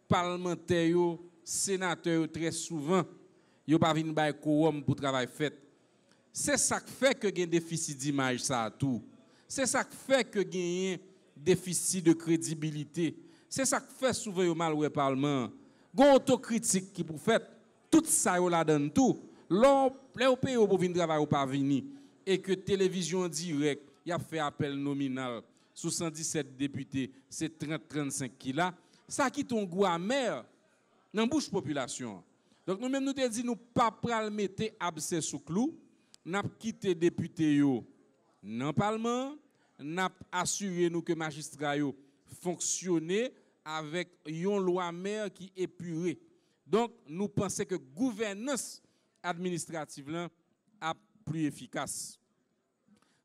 parlementaires, sénateurs très souvent, ils pas venir bay quorum pour travail fait. C'est ça qui fait que gain déficit d'image ça tout. C'est ça qui fait que gain déficit de crédibilité. C'est ça qui fait souvent au mal au parlement. Gon autocritique qui pour fait tout ça yo la donne tout. Les pays pour venir travailler ou pas venir et que télévision en direct, il a fait appel nominal 77 députés, c'est 30-35 qui là, ça qui ton goût amer dans bouche population. Donc nous même nous te dit nous pas pral mettre abcès sous clou, n'a quitté député yo dans parlement, n'a assuré nous que magistrat yo fonctionner avec une loi maire qui est épurée. Donc nous pensons que gouvernance administrative là a plus efficace.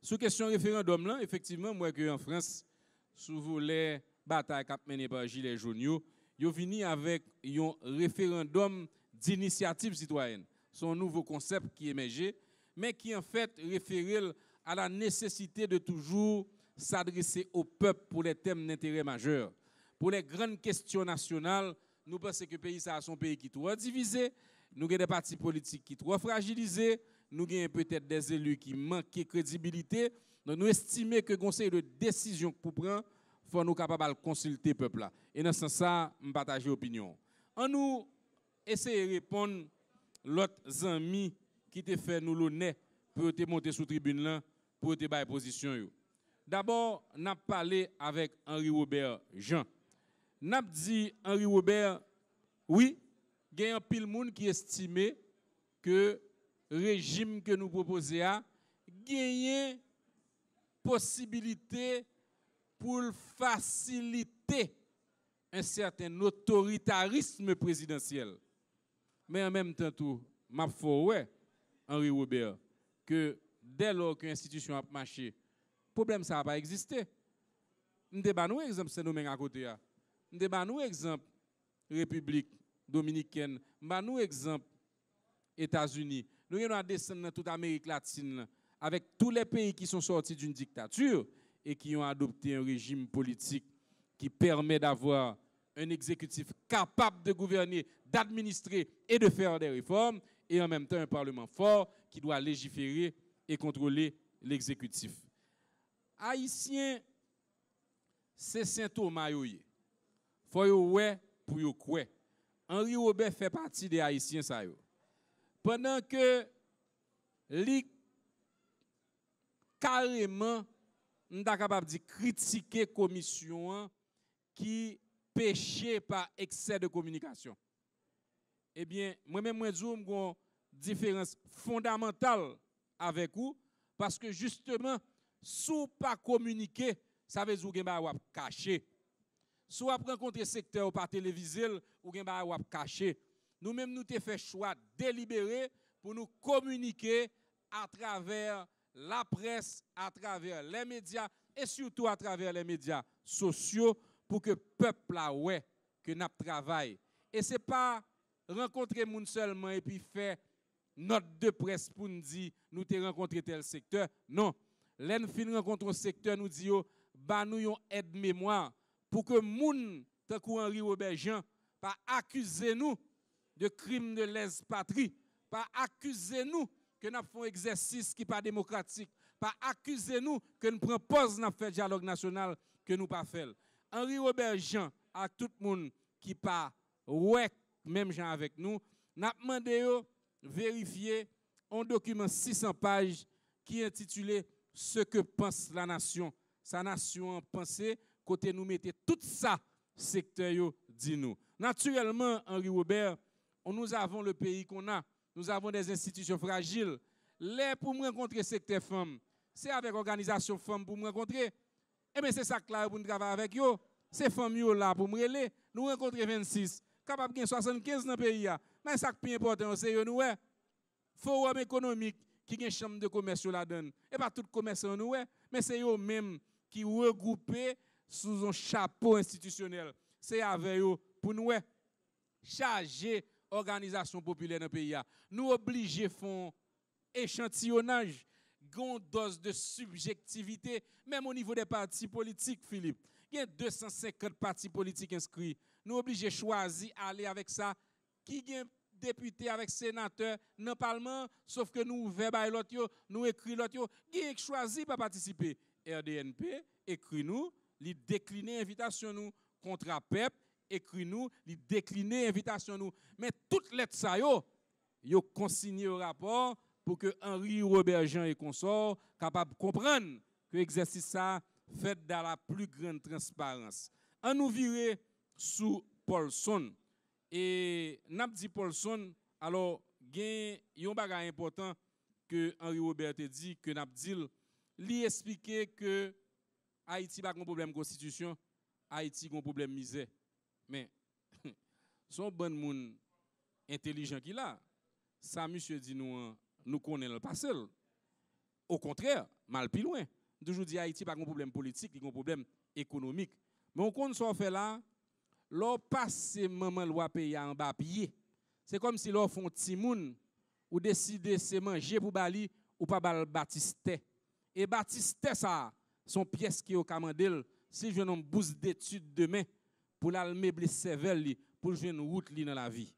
Sur question référendum là, effectivement moi que en France sous les batailles qu'a mené par Gilets jaunes yo vini avec un référendum d'initiative citoyenne. C'est un nouveau concept qui émergeait mais qui en fait réfère à la nécessité de toujours s'adresser au peuple pour les thèmes d'intérêt majeur. Pour les grandes questions nationales, nous pensons que le pays ça son pays qui est trop divisé, nous avons des partis politiques qui sont trop fragilisés, nous avons peut-être des élus qui manquent de crédibilité. Donc nous estimons que le conseil de décision pour prendre, il faut nous capables de consulter le peuple là. Et dans ce sens ça, je partage l'opinion. On nous essayer de répondre l'autre amis qui te fait nous l'honneur pour te monter sous tribune là pour te bailler position yo. D'abord, n'a parlé avec Henri Robert Jean. N'a dit Henri Robert oui, il y a un pile monde qui estime que le régime que nous proposons a gagné possibilité pour faciliter un certain autoritarisme présidentiel. Mais en même temps, tout, m'a fait Henri Robert, que dès lors qu'une institution a marché, le problème ça n'a pas existé. Nous avons un exemple, c'est nous à côté. Nous avons un exemple, République dominicaine, nous avons un exemple, États-Unis. Nous avons descendu dans toute l'Amérique latine avec tous les pays qui sont sortis d'une dictature et qui ont adopté un régime politique qui permet d'avoir un exécutif capable de gouverner, d'administrer et de faire des réformes, et en même temps un parlement fort qui doit légiférer et contrôler l'exécutif. Haïtien, c'est Saint-Thomas. Il faut y pour y croire. Henri Robert fait partie des Haïtiens. Pendant que li carrément, nous sommes capables de critiquer la commission qui péchait par excès de communication. Eh bien, moi-même, je dis une différence fondamentale avec vous, parce que justement, si vous pas communiquer, ça veut dire que vous avez caché. Si vous rencontrez le secteur par télévisé, vous avez caché. nous-mêmes nous avons fait choix délibéré pour nous communiquer à travers la presse, à travers les médias et surtout à travers les médias sociaux pour que le peuple là ouais que nous travaillons. Et ce n'est pas rencontrer moun seulement et puis faire note de presse pour nous dire nous avons rencontré tel secteur. Non, l'en fin rencontre un secteur nous dit bah nous yon aide mémoire pour que moun tant Henri Robert Jean pas accuser nous de crimes de lèse-patrie, pas accuser nous que nous faisons un exercice qui n'est pas démocratique, pas accuser nous que nous prenons pause dans le dialogue national que nous pas fait. Henri Robert Jean à tout le monde qui pas ouais même gens avec nous, n'a demandé de vérifier un document 600 pages qui est intitulé Ce que pense la nation. Sa nation en pensée, côté nous mettez tout ça, secteur yo, dit nous. Naturellement, Henri Robert, nous avons le pays qu'on a, nous avons des institutions fragiles. Les pour me rencontrer secteur femmes, c'est avec organisation femmes pour me rencontrer. Eh bien, c'est ça que là pour nous travailler avec eux. Ces femmes là pour me relayer. Nous rencontrer 26, capable de 75 dans le pays. Mais ça qui est important, c'est nous. Forum économique qui a une chambre de commerce là-dedans. Et pas tout commerce nous, mais c'est eux même qui regroupés sous un chapeau institutionnel. C'est avec eux pour nous charger organisation populaire dans le pays. Nous obliger font échantillonnage, une dose de subjectivité, même au niveau des partis politiques, Philippe. Il y a 250 partis politiques inscrits. Nous obligés de choisir aller avec ça. Qui est député avec sénateur dans le Parlement, sauf que nous verbal l'autre, nous écrit l'autre, qui est choisi pour participer. RDNP écrit nous, il décline invitation nous contre PEP, écrit nous, il décline invitation nous. Mais toutes lettres ça yo consigné au rapport pour que Henri Robert Jean et consorts capable de comprendre que l'exercice ça fait dans la plus grande transparence. On nous virer sous Paulson. Et n'a dit Paulson, alors il y a un bagage important que Henri Robert te dit que n'a dit lui expliquer que Haïti pas un problème de constitution, Haïti a un problème de misère. Mais son bon monde intelligent qu'il a, ça monsieur dit nous connaissons le passé. Au contraire, mal plus loin. Toujours dit Haïti pas un problème politique, il a un problème économique. Mais on compte ça fait là, l'on passe maman loi payer en bas pied. C'est comme si l'on font timoun ou décider de manger pour bali ou pas bal Baptiste. Et Baptiste ça son pièce qui au commandel si je n'ai une bourse d'études demain pour la meubler cervelle pour jouer une route li dans la vie.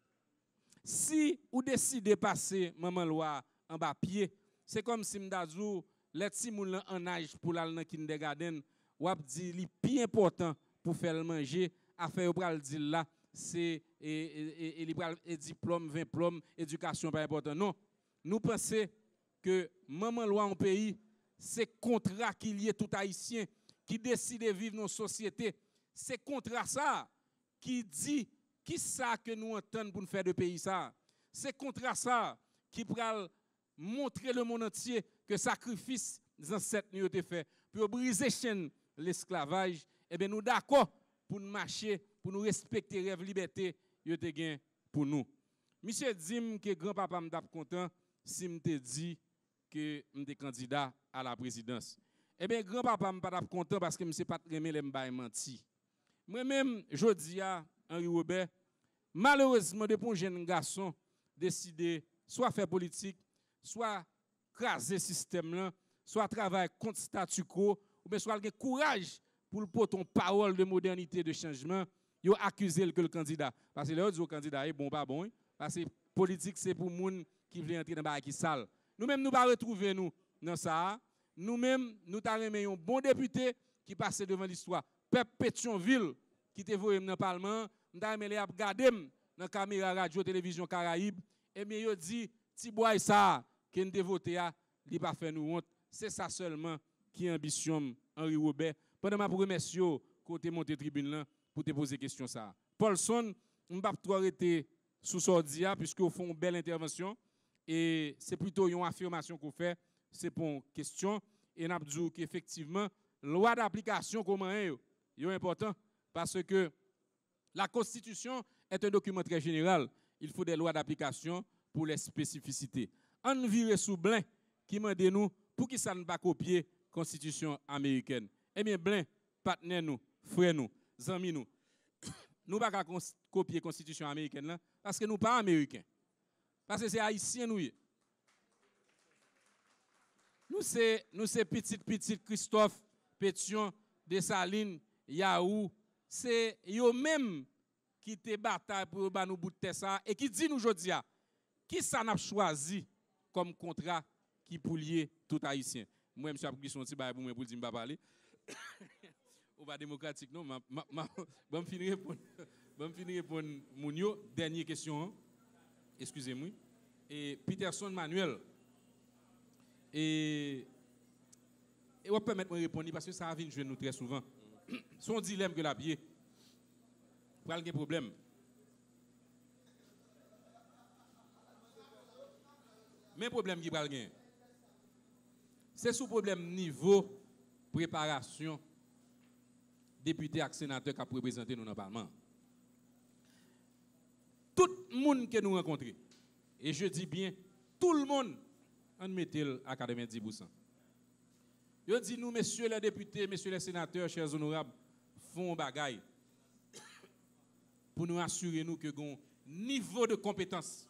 Si ou décidez passer maman loi en bas pied, c'est comme si m'dazou les timoun en âge pour la dans kindergarten ou ap di li plus important pour faire manger à faire pral dire là c'est et diplôme 20 diplôme éducation pas important non nous pensons que maman loi en pays c'est contrat qu'il y ait tout haïtien qui décide de vivre dans société c'est contrat ça qui dit qui ça que nous entendons pour nous faire de pays ça c'est contrat ça qui pral montrer le monde entier que sacrifice des ancêtres nous été fait pour briser chaîne l'esclavage et bien nous d'accord pour nous marcher, pour nous respecter rêve liberté, yo te gen pour nous. Monsieur Dim que grand-papa m't'a content si m'te dit que m'te candidat à la présidence. Eh bien grand-papa m'pas content parce que m'sait pas aimer les m'bay menti. Moi-même jodi a Henri Robert malheureusement depuis un jeune garçon décidé soit faire politique, soit craser système là, soit travailler contre statu quo ou bien soit le courage pour le porter une parole de modernité, de changement, ils ont accusé que le candidat. Parce que le candidat est bon, pas bon. Parce que politique, c'est pour les gens qui veulent entrer dans le qui sale. Nous-mêmes, nous ne pas retrouver nous dans ça. Nous-mêmes, nous avons un bon député qui passe devant l'histoire. Peuple Pétionville, qui était voué dans le Parlement, nous avons regardé dans la caméra radio, télévision Caraïbe. Et bien, il dit, Tiboy, ça, qui nous voté, il n'a pas fait nous honte. C'est ça seulement qui ambitionne Henri Robert. Pendant ma remercie côté monter tribune là pour te poser question ça. Paulson, on va trop arrêter sous sordia puisque au fond une belle intervention et c'est plutôt une affirmation qu'on fait, c'est pour une question et n'a dit qu'effectivement loi d'application comment est important parce que la Constitution est un document très général. il faut des lois d'application pour les spécificités. On vire sous blanc qui m'a dit nous pour qui ça ne pas copier la Constitution américaine. Eh bien, blanc, partenaire nous, frère nous, amis nous, nous ne pouvons pas copier la Constitution américaine là, parce que nous ne sommes pas américains. Parce que c'est haïtien nous. Nous c'est petit Christophe, Pétion, Dessalines, Yahou, c'est eux même qui te bataille pour nous bout de ça et qui dit nous aujourd'hui qui ça n'a choisi comme contrat qui pour lier tout haïtien. Moi monsieur a pris son petit bail pour moi pour dire pas parler. Ou pas démocratique non, bon finir répondre Mounio, dernière question. Excusez-moi. Et Peterson Manuel et on peut permettre de répondre parce que ça vient jouer nous très souvent. Son dilemme que la pied. Pas de problème. Mais problème qui va gagner. C'est sous problème niveau préparation député et sénateur qui a représenté nous dans le Parlement. Tout le monde que nous rencontrons, et je dis bien tout le monde, on mettait à 90%. Je dis nous, messieurs les députés, messieurs les sénateurs, chers honorables, font bagaille pour nous assurer nous que un niveau de compétence,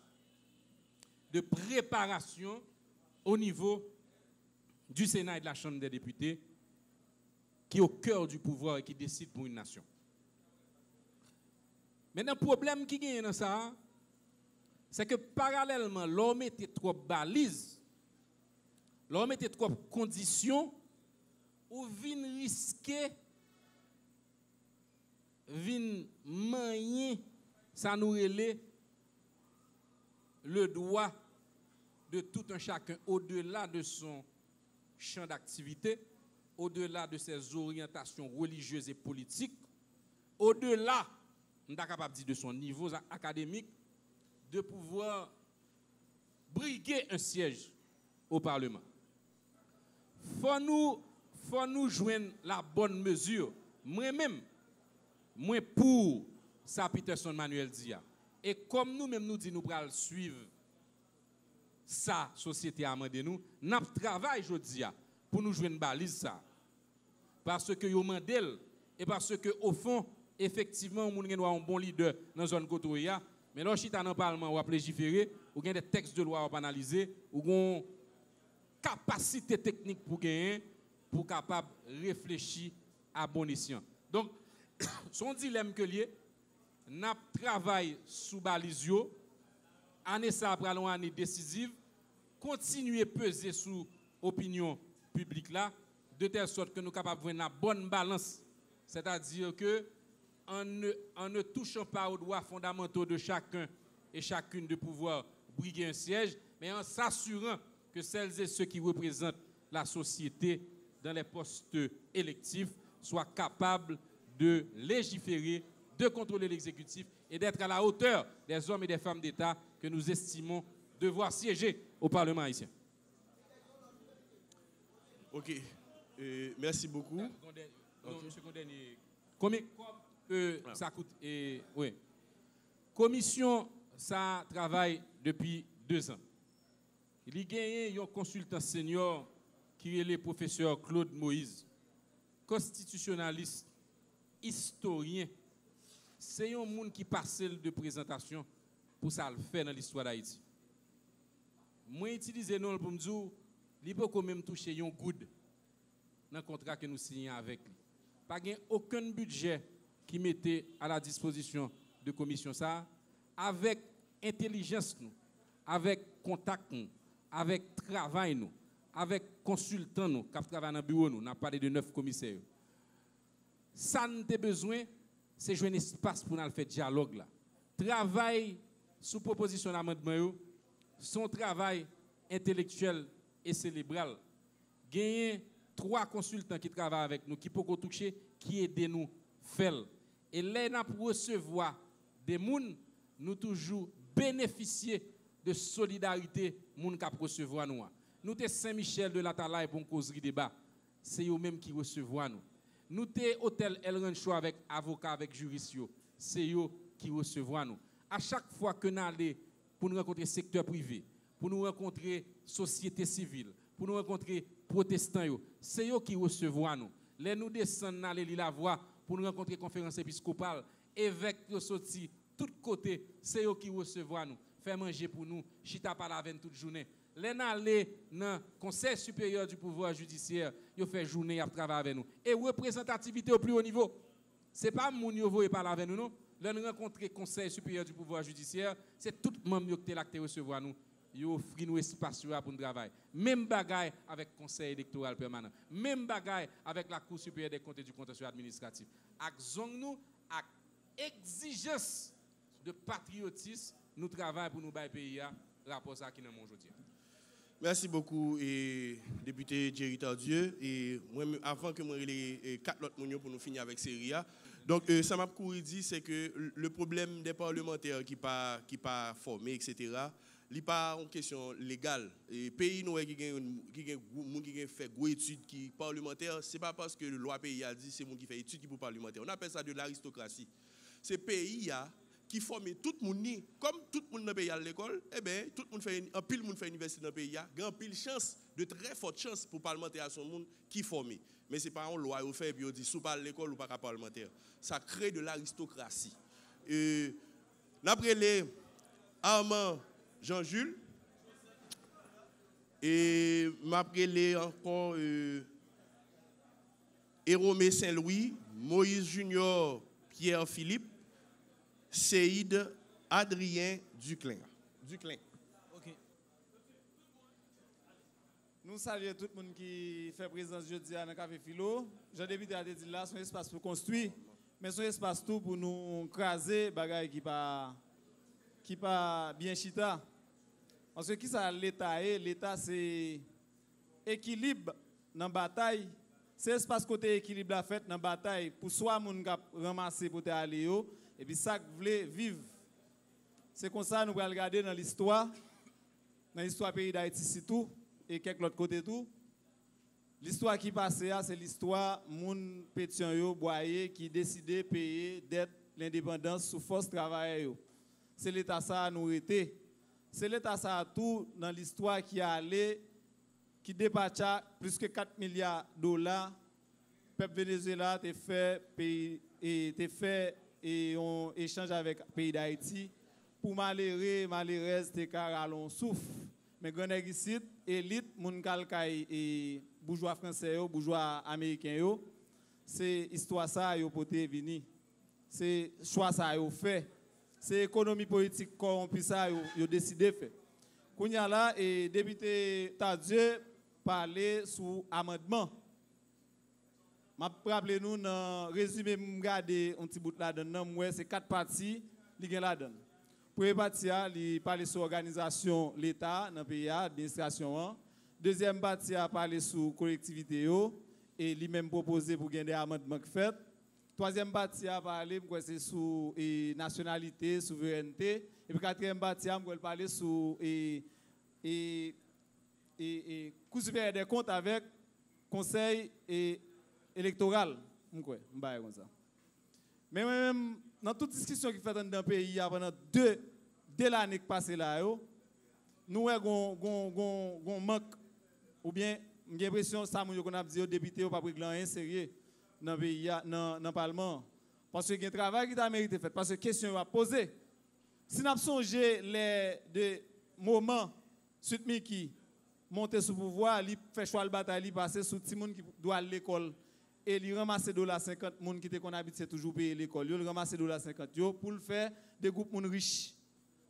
de préparation au niveau du Sénat et de la Chambre des députés qui est au cœur du pouvoir et qui décide pour une nation. Maintenant, le problème qui est dans ça, c'est que parallèlement, l'homme était trop balise, l'homme était trop conditions, ou vin risquer, vin manier, ça nous relève le droit de tout un chacun au-delà de son champ d'activité, au-delà de ses orientations religieuses et politiques, au-delà, on est capable de dire de son niveau académique, de pouvoir briguer un siège au Parlement. Faut nous joindre la bonne mesure. Moi-même, moi pour ça Peterson Manuel Dia. Et comme nous-mêmes nous disons nous pral suivre sa société à nous, nous travaillons aujourd'hui pour nous joindre balise ça. Parce que yo mandel et parce que au fond effectivement on a un bon leader dans la zone côtoya, mais lorsqu'il est dans le Parlement ou à légiférer, ou a des textes de loi à analyser, ou une capacité technique pour gagner, pour capable réfléchir à bon escient. Donc, son dilemme que lié, n'a travail sous balisio, année ça après une année décisive, continuer à peser sous opinion publique là, de telle sorte que nous sommes capables de avoir une bonne balance, c'est-à-dire que en ne touchant pas aux droits fondamentaux de chacun et chacune de pouvoir briguer un siège, mais en s'assurant que celles et ceux qui représentent la société dans les postes électifs soient capables de légiférer, de contrôler l'exécutif et d'être à la hauteur des hommes et des femmes d'État que nous estimons devoir siéger au Parlement haïtien. Ok, merci beaucoup. Combien ça coûte? Oui. Commission, ça travaille depuis 2 ans. Il y a gagné un consultant senior qui est le professeur Claude Moïse, constitutionnaliste, historien. C'est un monde qui passe de présentation pour ça le faire dans l'histoire d'Haïti. Moi, utiliser non pour me dire, il peut quand même toucher un good dans le contrat que nous signons avec lui. Pas aucun budget qui mettait à la disposition de la commission ça, avec intelligence nous, avec contact nous, avec travail nous, avec consultants nous, qui travaillent dans le bureau nous, on a parlé de 9 commissaires. Ça nous a besoin, c'est jouer un espace pour nous faire dialogue là. Travail sous proposition d'amendement, son travail intellectuel et cérébral. Gagner 3 consultants qui travaillent avec nous, qui peuvent toucher, qui aident nous faire. Et là, nous pour recevoir des gens, nous toujours bénéficier de solidarité, gens qui recevoir nous. Nous sommes Saint-Michel de la Talaye pour une causerie débat. C'est eux-mêmes qui recevoir nous. Nous sommes hôtel El Rancho avec avocat, avec juriste. C'est eux qui recevoir nous. À chaque fois que nous allons pour nous rencontrer secteur privé, pour nous rencontrer société civile, pour nous rencontrer protestants, c'est eux qui recevront nous. Les nous descendons aller la voie pour nous rencontrer conférence épiscopale, évêques qui sorti tous côtés, c'est eux qui recevront nous. Faire manger pour nous, chita par la veine toute journée. Les aller dans le Conseil supérieur du pouvoir judiciaire, ils font journée à travailler avec nous. Et représentativité au plus haut niveau. Ce n'est pas mon niveau qui parle avec nous, non. Là, nous rencontrons le Conseil supérieur du pouvoir judiciaire, c'est tout le monde qui est recevoir nous. Ils offrent nous espace pour nous travailler. Même bagaille avec le Conseil électoral permanent. Même bagaille avec la Cour supérieure des comptes et du contentieux administratif. Avec nous, avec exigence de patriotisme, nous travaillons pour nous faire pays rapport à qui nous aujourd'hui. Merci beaucoup, député Jerry Tardieu. Et moi, avant que moi les 4 autres mounions pour nous finir avec Seria. Donc, ça m'a dit, c'est que le problème des parlementaires qui pas formés, etc., n'est pas une question légale. Et pays nous qui fait gros études qui parlementaires, c'est pas parce que le loi pays a dit c'est monde qui fait études qui pour parlementaire. On appelle ça de l'aristocratie. C'est pays qui forme tout le monde, comme tout le monde dans le pays à l'école, eh bien, tout le monde fait un pile monde fait université dans le pays, il y a pile chance, de très forte chance pour parlementaire à son monde qui formé. Mais ce n'est pas une loi au fait et puis on dit sous pas l'école ou pas parlementaire. Ça crée de l'aristocratie. D'après les Armand Jean-Jules et m'appelé encore Héromé Saint-Louis, Moïse Junior, Pierre Philippe, Seïd Adrien Duclin. Ok. Nous saluons tout le monde qui fait présence jeudi à Café Philo. Jean député a dit là, c'est un espace pour construire, mais c'est un espace tout pour nous craser bagaille qui pas bien chita. Parce que qui ça l'État est? L'État c'est équilibre dans la bataille. C'est espace côté équilibre la fête dans la bataille pour soit moun k'ap ramasser pour aller yo. Et puis ça que vous voulez vivre. C'est comme ça que nous allons regarder dans l'histoire du pays d'Haïti tout et quelques autres côtés tout. L'histoire qui passait, c'est l'histoire moun pétion yo boyer qui décidait de payer dette l'indépendance sous force travail yo. C'est l'État ça nous été. C'est l'État ça tout dans l'histoire qui a allé qui dépatcha plus que 4 milliards de dollars. Peuple Venezuela te fait pays et te fait et on échange avec le pays d'Haïti pour malheureuse te caralon souffle mais grand ici élite moun kalkay et bourgeois français yo bourgeois américain yo c'est histoire ça yo poté vini c'est choix ça yo fait c'est économie politique corrompue ça yo décidé faire kounya là et député Tardieu parler sous amendement. Je me rappelle nous dans le résumé, je regarde un petit bout là-dedans, c'est 4 parties qui sont là-dedans. Première partie, il parle sur l'organisation l'État dans le pays, l'administration. Deuxième partie, il parle sur la collectivité et lui-même proposé pour gagner des amendements faits. Troisième partie, il parle sur la nationalité, souveraineté. Et puis quatrième partie, il parle sur la Cour supérieure des comptes avec conseil électoral. Mais même dans toute discussion qui fait dans le pays pendant deux l'année qui passée là, nous avons un manque ou bien j'ai l'impression que qu'on a dit aux députés pas pris rien sérieux dans le pays dans le parlement parce que y a un travail qui a mérité fait parce que question a posé. Si nous avons songé les moments suite Miki monter sous pouvoir, il fait choix de bataille, il passe sous tout le monde qui doit à l'école et il ramasse $50 personnes qui qu'on habite c'est toujours payer l'école. Il ramasse $50 pour le faire des groupes moun riches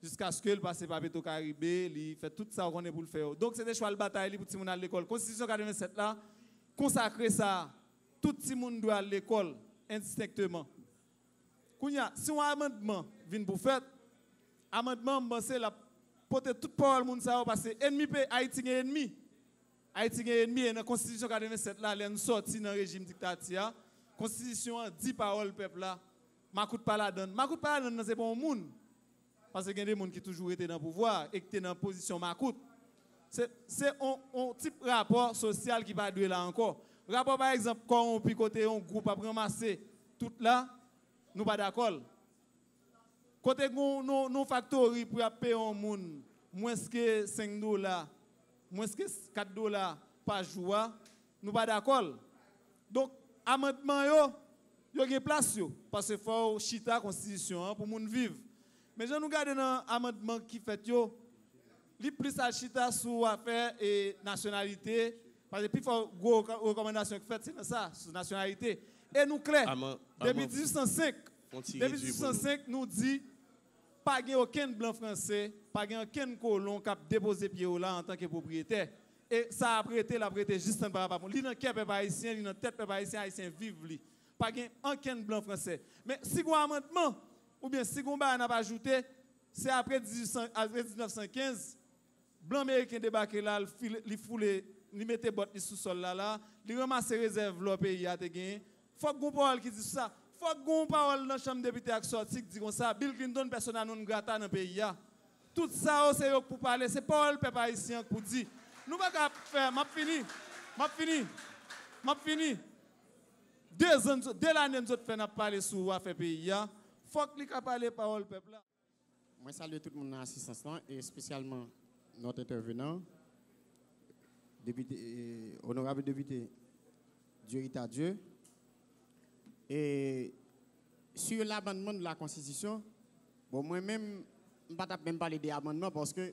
jusqu'à ce qu'il passe par Petro Caribé, il fait tout ça qu'on est pour le faire. Donc c'est des choix de bataille pour tout le monde à l'école. Constitution 87 là consacrer ça tout le monde doit à l'école indistinctement. Kounya si un amendement vient pour faire amendement c'est la porter toute parole monde ça parce que ennemi Haïti est ennemi. Haïti est ennemi et dans la constitution 87 là elle sorti dans le régime dictateur. Constitution dit parole peuple là. Makout pas la donne. Makout pas la donne c'est bon monde. Parce que y a des gens qui toujours été dans le pouvoir et qui sont dans position makout. C'est un type de rapport social qui va durer là encore. Rapport par exemple quand on picote un groupe à ramasser tout là, nous pas d'accord. Côté nous factory pour payer un monde moins que $5, moins que $4 par jour, nous pas d'accord. Donc amendement yo gen place yo parce que faut chita constitution pour moun vivre. Mais je nous garde dans amendement qui fait yo li plus à chita sur affaire et nationalité parce que puis faut gros recommandation qui fait c'est ça sur nationalité et nous clair depuis 1805 nous dit pas gen aucun blanc français pas gen aucun colon qui a déposé pied là en tant que propriétaire et ça a prêté juste par rapport li dans cœur peuple haïtien li dans tête peuple haïtien vivre li pas gen aucun blanc français mais si un amendement ou bien si on n'a pas ajouté c'est après 1915 blanc américain débarqué là il foulé il mettait botte sous sol là il ramasse réserve le pays a te gagné faut qu'on parole qui dit ça faut qu'on parole dans chambre député ak sorti qui dit comme ça Bill Clinton persona non grata dans pays a tout ça c'est pour parler c'est parole peuple haïtien pour dire nous pas faire m'a fini 2 l'année nous fait n'a parler sur affaire pays a faut que li ka parler parole peuple là. Moi salue tout le monde dans l'assistance là et spécialement notre intervenant député honorable député Dieu est à Dieu. Et sur l'amendement de la Constitution, bon, moi-même, je ne vais pas même parler des amendements parce que la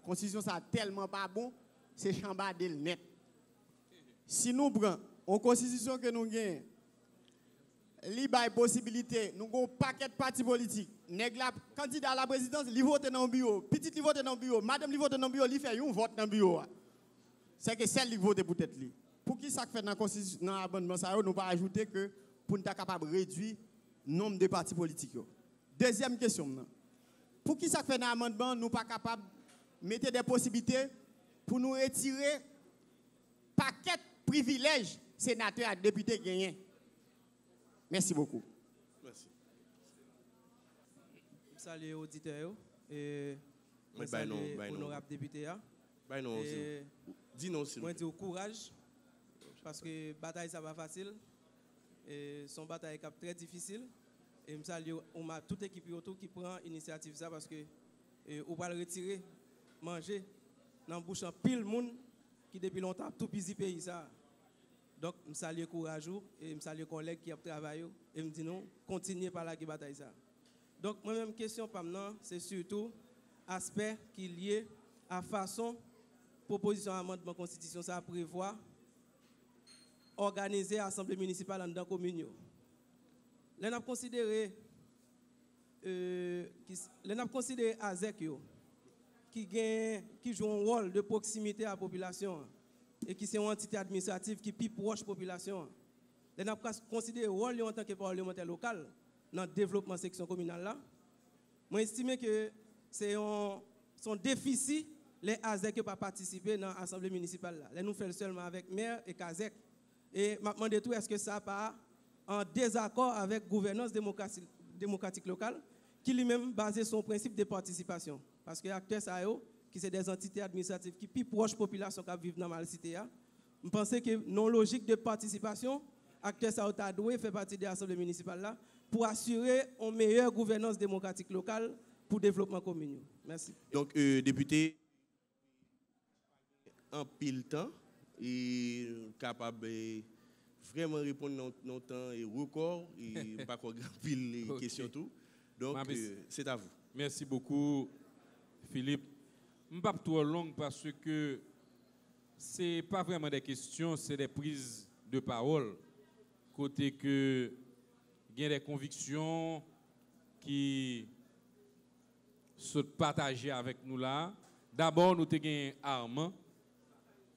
Constitution, ça tellement pas bon, c'est chambardé le net. Si nous prenons une Constitution que nous avons, libre possibilité, nous avons un paquet de partis politiques. Candidat à la présidence, il vote dans le bureau. Petit, il vote dans le bureau. Madame, il vote dans le bureau. Il fait un vote dans le bureau. C'est que celle qui vote pour tête. Pour qui ça fait dans l'amendement, ça nous pas ajouter que pour nous être capable de réduire le nombre de partis politiques. Deuxième question. Pour qui ça fait dans l'amendement, nous pas capable de mettre des possibilités pour nous retirer paquet de privilèges sénateurs et députés gagnants. Merci beaucoup. Merci. Salut auditeurs et salut honorable député. Dis-nous s'il vous plaît. Moi dis au courage parce que bataille ça va facile et son bataille est très difficile et je salue toute équipe autour qui prend initiative ça parce que on va le retirer manger dans bouche en pile monde qui depuis longtemps tout busy pays ça. Donc je salue courageux et je salue collègues qui ont travaillé et me dit non continuer par la bataille ça. Donc moi même question pas maintenant c'est surtout aspect qui est lié à façon proposition amendement constitution ça prévoit organiser assemblée municipale dans la commune. Nous avons considéré ASEC qui joue un rôle de proximité à la population et qui est une entité administrative qui est plus proche de la population. Nous avons considéré le rôle en tant que parlementaire local dans le développement de la section communale là. Moi estime que c'est son déficit les ASEC qui pas participer dans l'assemblée municipale là. Nous faisons seulement avec maire et CASEC. Et je me demande tout, est-ce que ça pas en désaccord avec la gouvernance démocratique locale qui lui-même basé son principe de participation. Parce que les acteurs, qui sont des entités administratives qui sont plus proches de la population qui vivent dans la cité, je pense que non logique de participation, acteurs ça doit faire partie de l'Assemblée municipale là pour assurer une meilleure gouvernance démocratique locale pour le développement communal. Merci. Donc, député, en pile temps, et capable de vraiment répondre dans temps et record et pas quoi pile les questions tout. Donc c'est à vous. Merci beaucoup Philippe. Je ne vais pas trop long parce que c'est pas vraiment des questions, c'est des prises de parole côté que il y a des convictions qui sont partagées avec nous là. D'abord nous avons Armand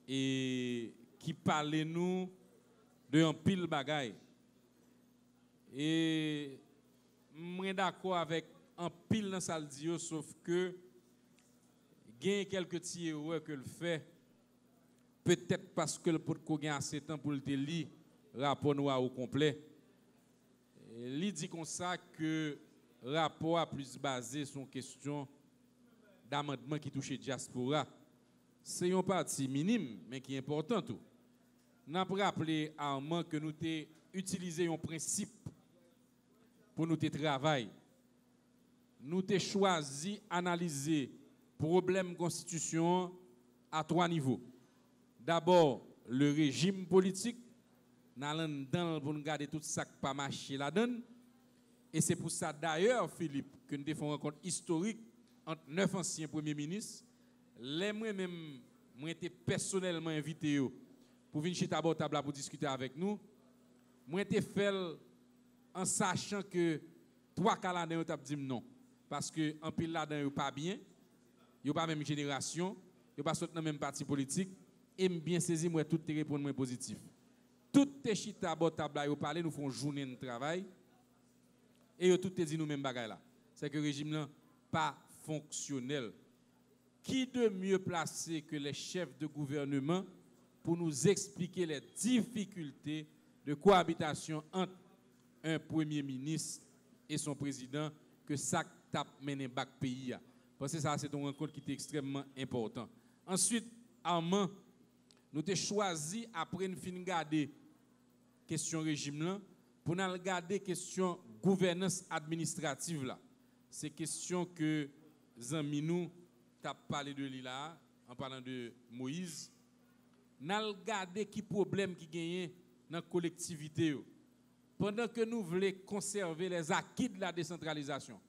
et qui parle nous de un pile bagaille. Et je suis d'accord avec un pile dans ça le sauf que il y a quelques petits erreurs que le fait peut-être parce que le pot de assez de temps pour le lire rapport noir au complet. Il dit comme ça que le rapport a plus basé sur une question d'amendement qui touche diaspora. C'est une partie minime, mais qui est importante. Nous avons rappelé à Armand que nous avons utilisé un principe pour nous travailler. nous avons choisi d'analyser le problème constitution à 3 niveaux. D'abord, le régime politique, nous allons pour nous garder tout ça qui n'a pas marché là-dedans. Et c'est pour ça d'ailleurs, Philippe, que nous avons fait une rencontre historique entre 9 anciens premiers ministres. Moi-même, j'ai été personnellement invité pour venir chez Table pour discuter avec nous. Moi, j'ai fait en sachant que 3 cas là-dedans, ils ont dit non. Parce que en pile là-dedans, ils ne sont pas bien, ils ne sont pas la même génération, ils ne sont pas dans le même parti politique. Et bien saisi, moi, tout les répondre positif. Toutes les chita à table là, ils parlent, nous font journée de travail. Et ils tout dit nous même bagaille là. C'est que le régime là pas fonctionnel. Qui de mieux placé que les chefs de gouvernement pour nous expliquer les difficultés de cohabitation entre un premier ministre et son président que ça tape mené bac pays. Parce que ça c'est une rencontre qui est extrêmement important. Ensuite, Armand, nous avons choisi après une fin de garder question régime là pour nous regarder question gouvernance administrative là. C'est question que Zaminou t'a parlé de là en parlant de Moïse. Nous regarder qui problème qui gagne dans la collectivité. Pendant que nous voulons conserver les acquis de la décentralisation,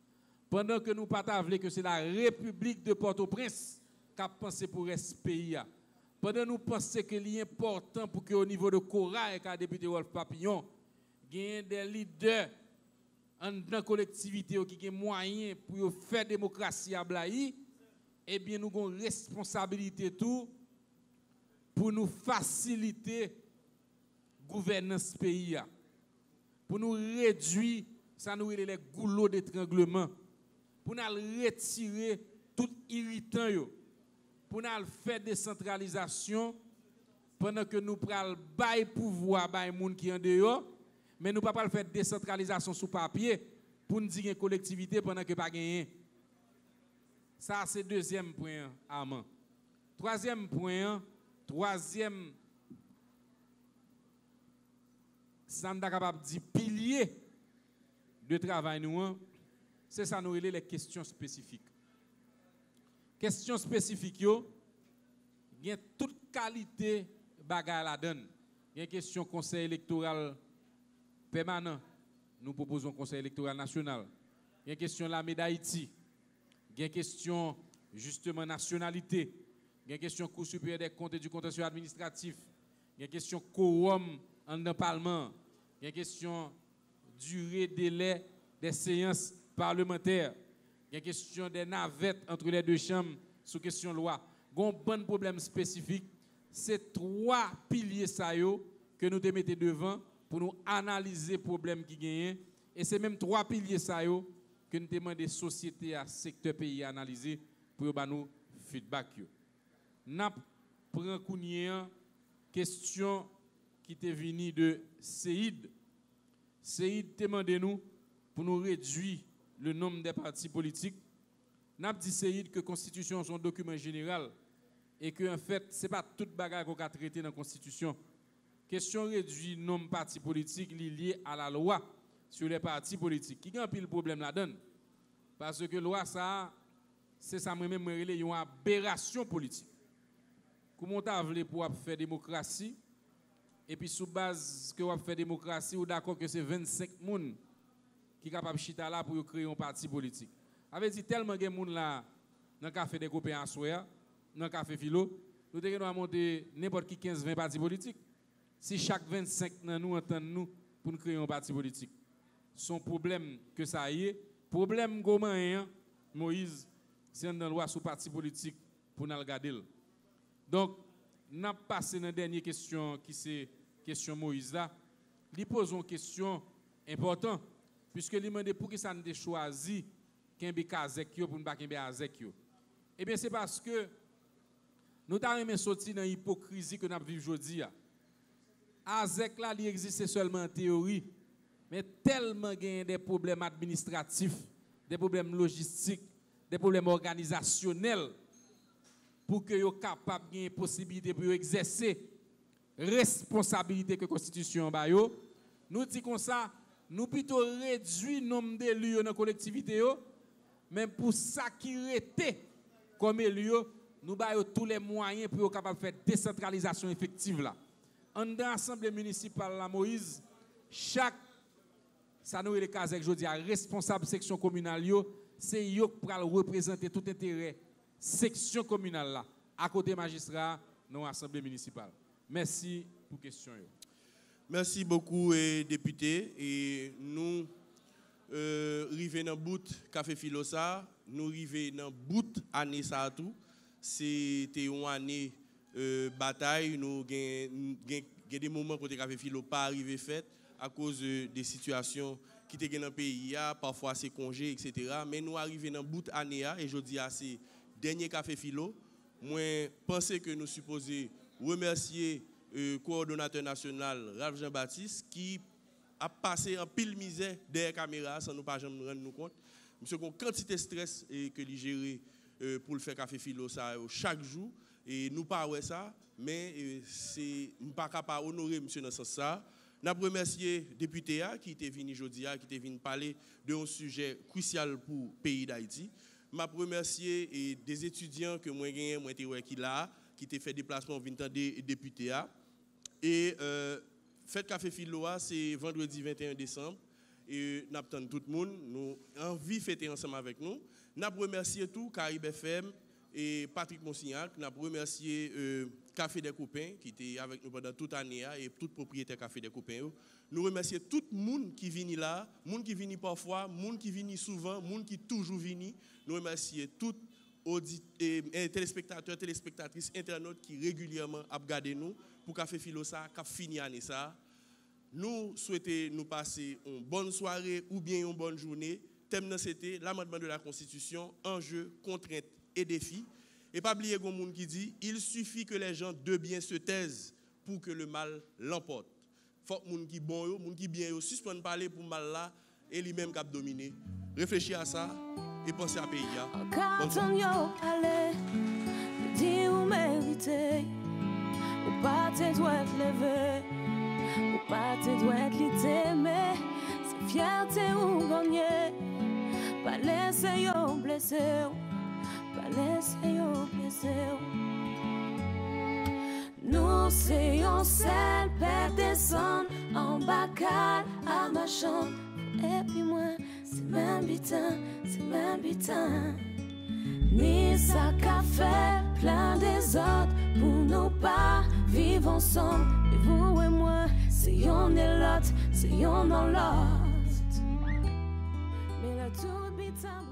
pendant que nous voulons que c'est la République de Port-au-Prince qui a pensé pour ce pays, pendant que nous pensons que c'est important pour qu'au niveau de Cora et le député Wolf Papillon, il y ait des leaders dans la collectivité qui ont moyens pour faire démocratie à Blaï, eh bien nous avons une responsabilité tout pour nous faciliter la gouvernance pays. Pour nous réduire, ça nous les goulots d'étranglement, pour nous retirer tout irritant, pour nous faire décentralisation, pendant que nous prenons le pouvoir à les gens qui sont en dehors, mais nous ne pouvons pas faire décentralisation sous papier pour nous dire une collectivité pendant que pas gagné. Ça, c'est le deuxième point, Armand. Troisième point, ça nous est capable de dire pilier de travail, c'est ça nous les questions spécifiques. Questions spécifiques, il y a toute qualité bagarre la donne. Il y a une question conseil électoral permanent. Nous proposons conseil électoral national. Il y a une question la d'Haïti. Il y a une question justement nationalité. Il y a une question Cour supérieure des comptes et du contentieux administratif. Il y a une question quorum en le Parlement. Il y a une question durée, délai des séances parlementaires. Il y a une question des navettes entre les deux chambres sur question loi. Il y a un bon problème spécifique. C'est 3 piliers que nous te mettons devant pour nous analyser les problèmes qui gagnent. Et c'est même 3 piliers que nous demandons des sociétés à secteur pays à analyser pour nous feedback. Nous prenons une question qui est venue de Seïd. Seïd demande nous pour nous réduire le nombre des partis politiques. Nous avons dit Seïd que la Constitution est un document général et que en fait, ce n'est pas toute bagarre qu'on a traité dans la Constitution. Question réduire le nombre de partis politiques liés à la loi sur les partis politiques. Qui a un pile problème là-dedans? Parce que la loi, ça, c'est ça même une aberration politique. Comment on voulu pour faire démocratie? Et puis, sous base que on fait démocratie, ou d'accord que c'est 25 personnes qui sont capables de chita là pour créer un parti politique. Avec dit tellement de gens là, dans le café des copains à soir, dans le café philo, nous devons monter n'importe qui 15-20 partis politiques. Si chaque 25 nous entendent nous pour nous créer un parti politique. Son problème que ça y est, problème comment Moïse, c'est dans la loi sur parti politique pour nous regarder. Donc, nous avons passé dans la dernière question qui c'est question Moïse là. Il pose une question importante puisque il demande pour qui ça nous a choisi Kembe Kazek pour ne pas Kembe Azek. Eh bien, c'est parce que nous avons sorti dans l'hypocrisie que nous vivons aujourd'hui. Azek là, il existe seulement en théorie, mais tellement il y a des problèmes administratifs, des problèmes logistiques, des problèmes organisationnels pour que soient capables de possibilité pour exercer responsabilité que la Constitution ba yo. Nous disons comme ça, nous plutôt réduire le nombre d'élus dans la collectivité même pour ça qui était comme lieu, nous avons tous les moyens pour être capable de faire décentralisation effective là. En dans l'Assemblée municipale la Moïse, chaque ça nous est le cas je dis responsable section communale c'est eux qui pour représenter tout intérêt section communale là à côté magistrat dans l'Assemblée municipale. Merci pour question. Merci beaucoup député et nous arrivons dans bout café Filosa, nous arrivons dans bout année ça tout. C'était une année bataille, nous avons des moments côté café Filo pas arrivé fait à cause des situations qui étaient dans le pays, parfois c'est congé, etc. Mais nous arrivons dans bout année et je dis à ces derniers café Filo, moi pense que nous supposons remercier le coordonnateur national Ralph Jean-Baptiste qui a passé en pile misère derrière la caméra sans nous pas jamais nous rendre compte. Monsieur, une quantité de stress que lui gérer pour le faire café Filo ça chaque jour et nous pas ouais ça mais c'est pas capable honorer monsieur dans ce sens ça. N'a remercier député qui était venu aujourd'hui qui était venu parler d'un sujet crucial pour le pays d'Haïti. M'a remercier des étudiants que moi gagné moi était qui là qui était fait déplacement venant des députés et fête café Filo c'est vendredi 21 décembre et n'attend tout le monde nous envie fêter ensemble avec nous. N'a remercier tout Caraïbes FM et Patrick Monsignac, n'a remercier Café des Copains qui était avec nous pendant toute l'année et tout propriétaire Café des Copains. Nous remercier tout le monde qui vient là, monde qui vient parfois, monde qui vient souvent, monde qui toujours vient. Nous remercier tout téléspectateurs, téléspectatrices, internautes qui régulièrement regardent nous pour Café Filo ça, qu'a fini année ça. Nous souhaitons nous passer une bonne soirée ou bien une bonne journée. Thème c'était l'amendement de la Constitution, enjeux, contraintes et défis. Et pas oublier un monde qui dit il suffit que les gens de bien se taisent pour que le mal l'emporte. Faut que monde qui bon, monde qui bien, suspend parler pour mal là et lui-même qui a dominé. Réfléchis à ça et pensez à pays. Quand yo allez, dis ou mériter, ou pas te doit te lever, ou pas te doit te t'aimer, c'est fierté ou gagner, pas laisser yo blesser. Nous c'est seul père descendre en bacal à ma chambre et puis moi c'est même bitin ni ça qu'a fait plein des autres pour nous pas vivre ensemble et vous et moi c'est yon et l'autre c'est yon dans l'autre mais la toute bitin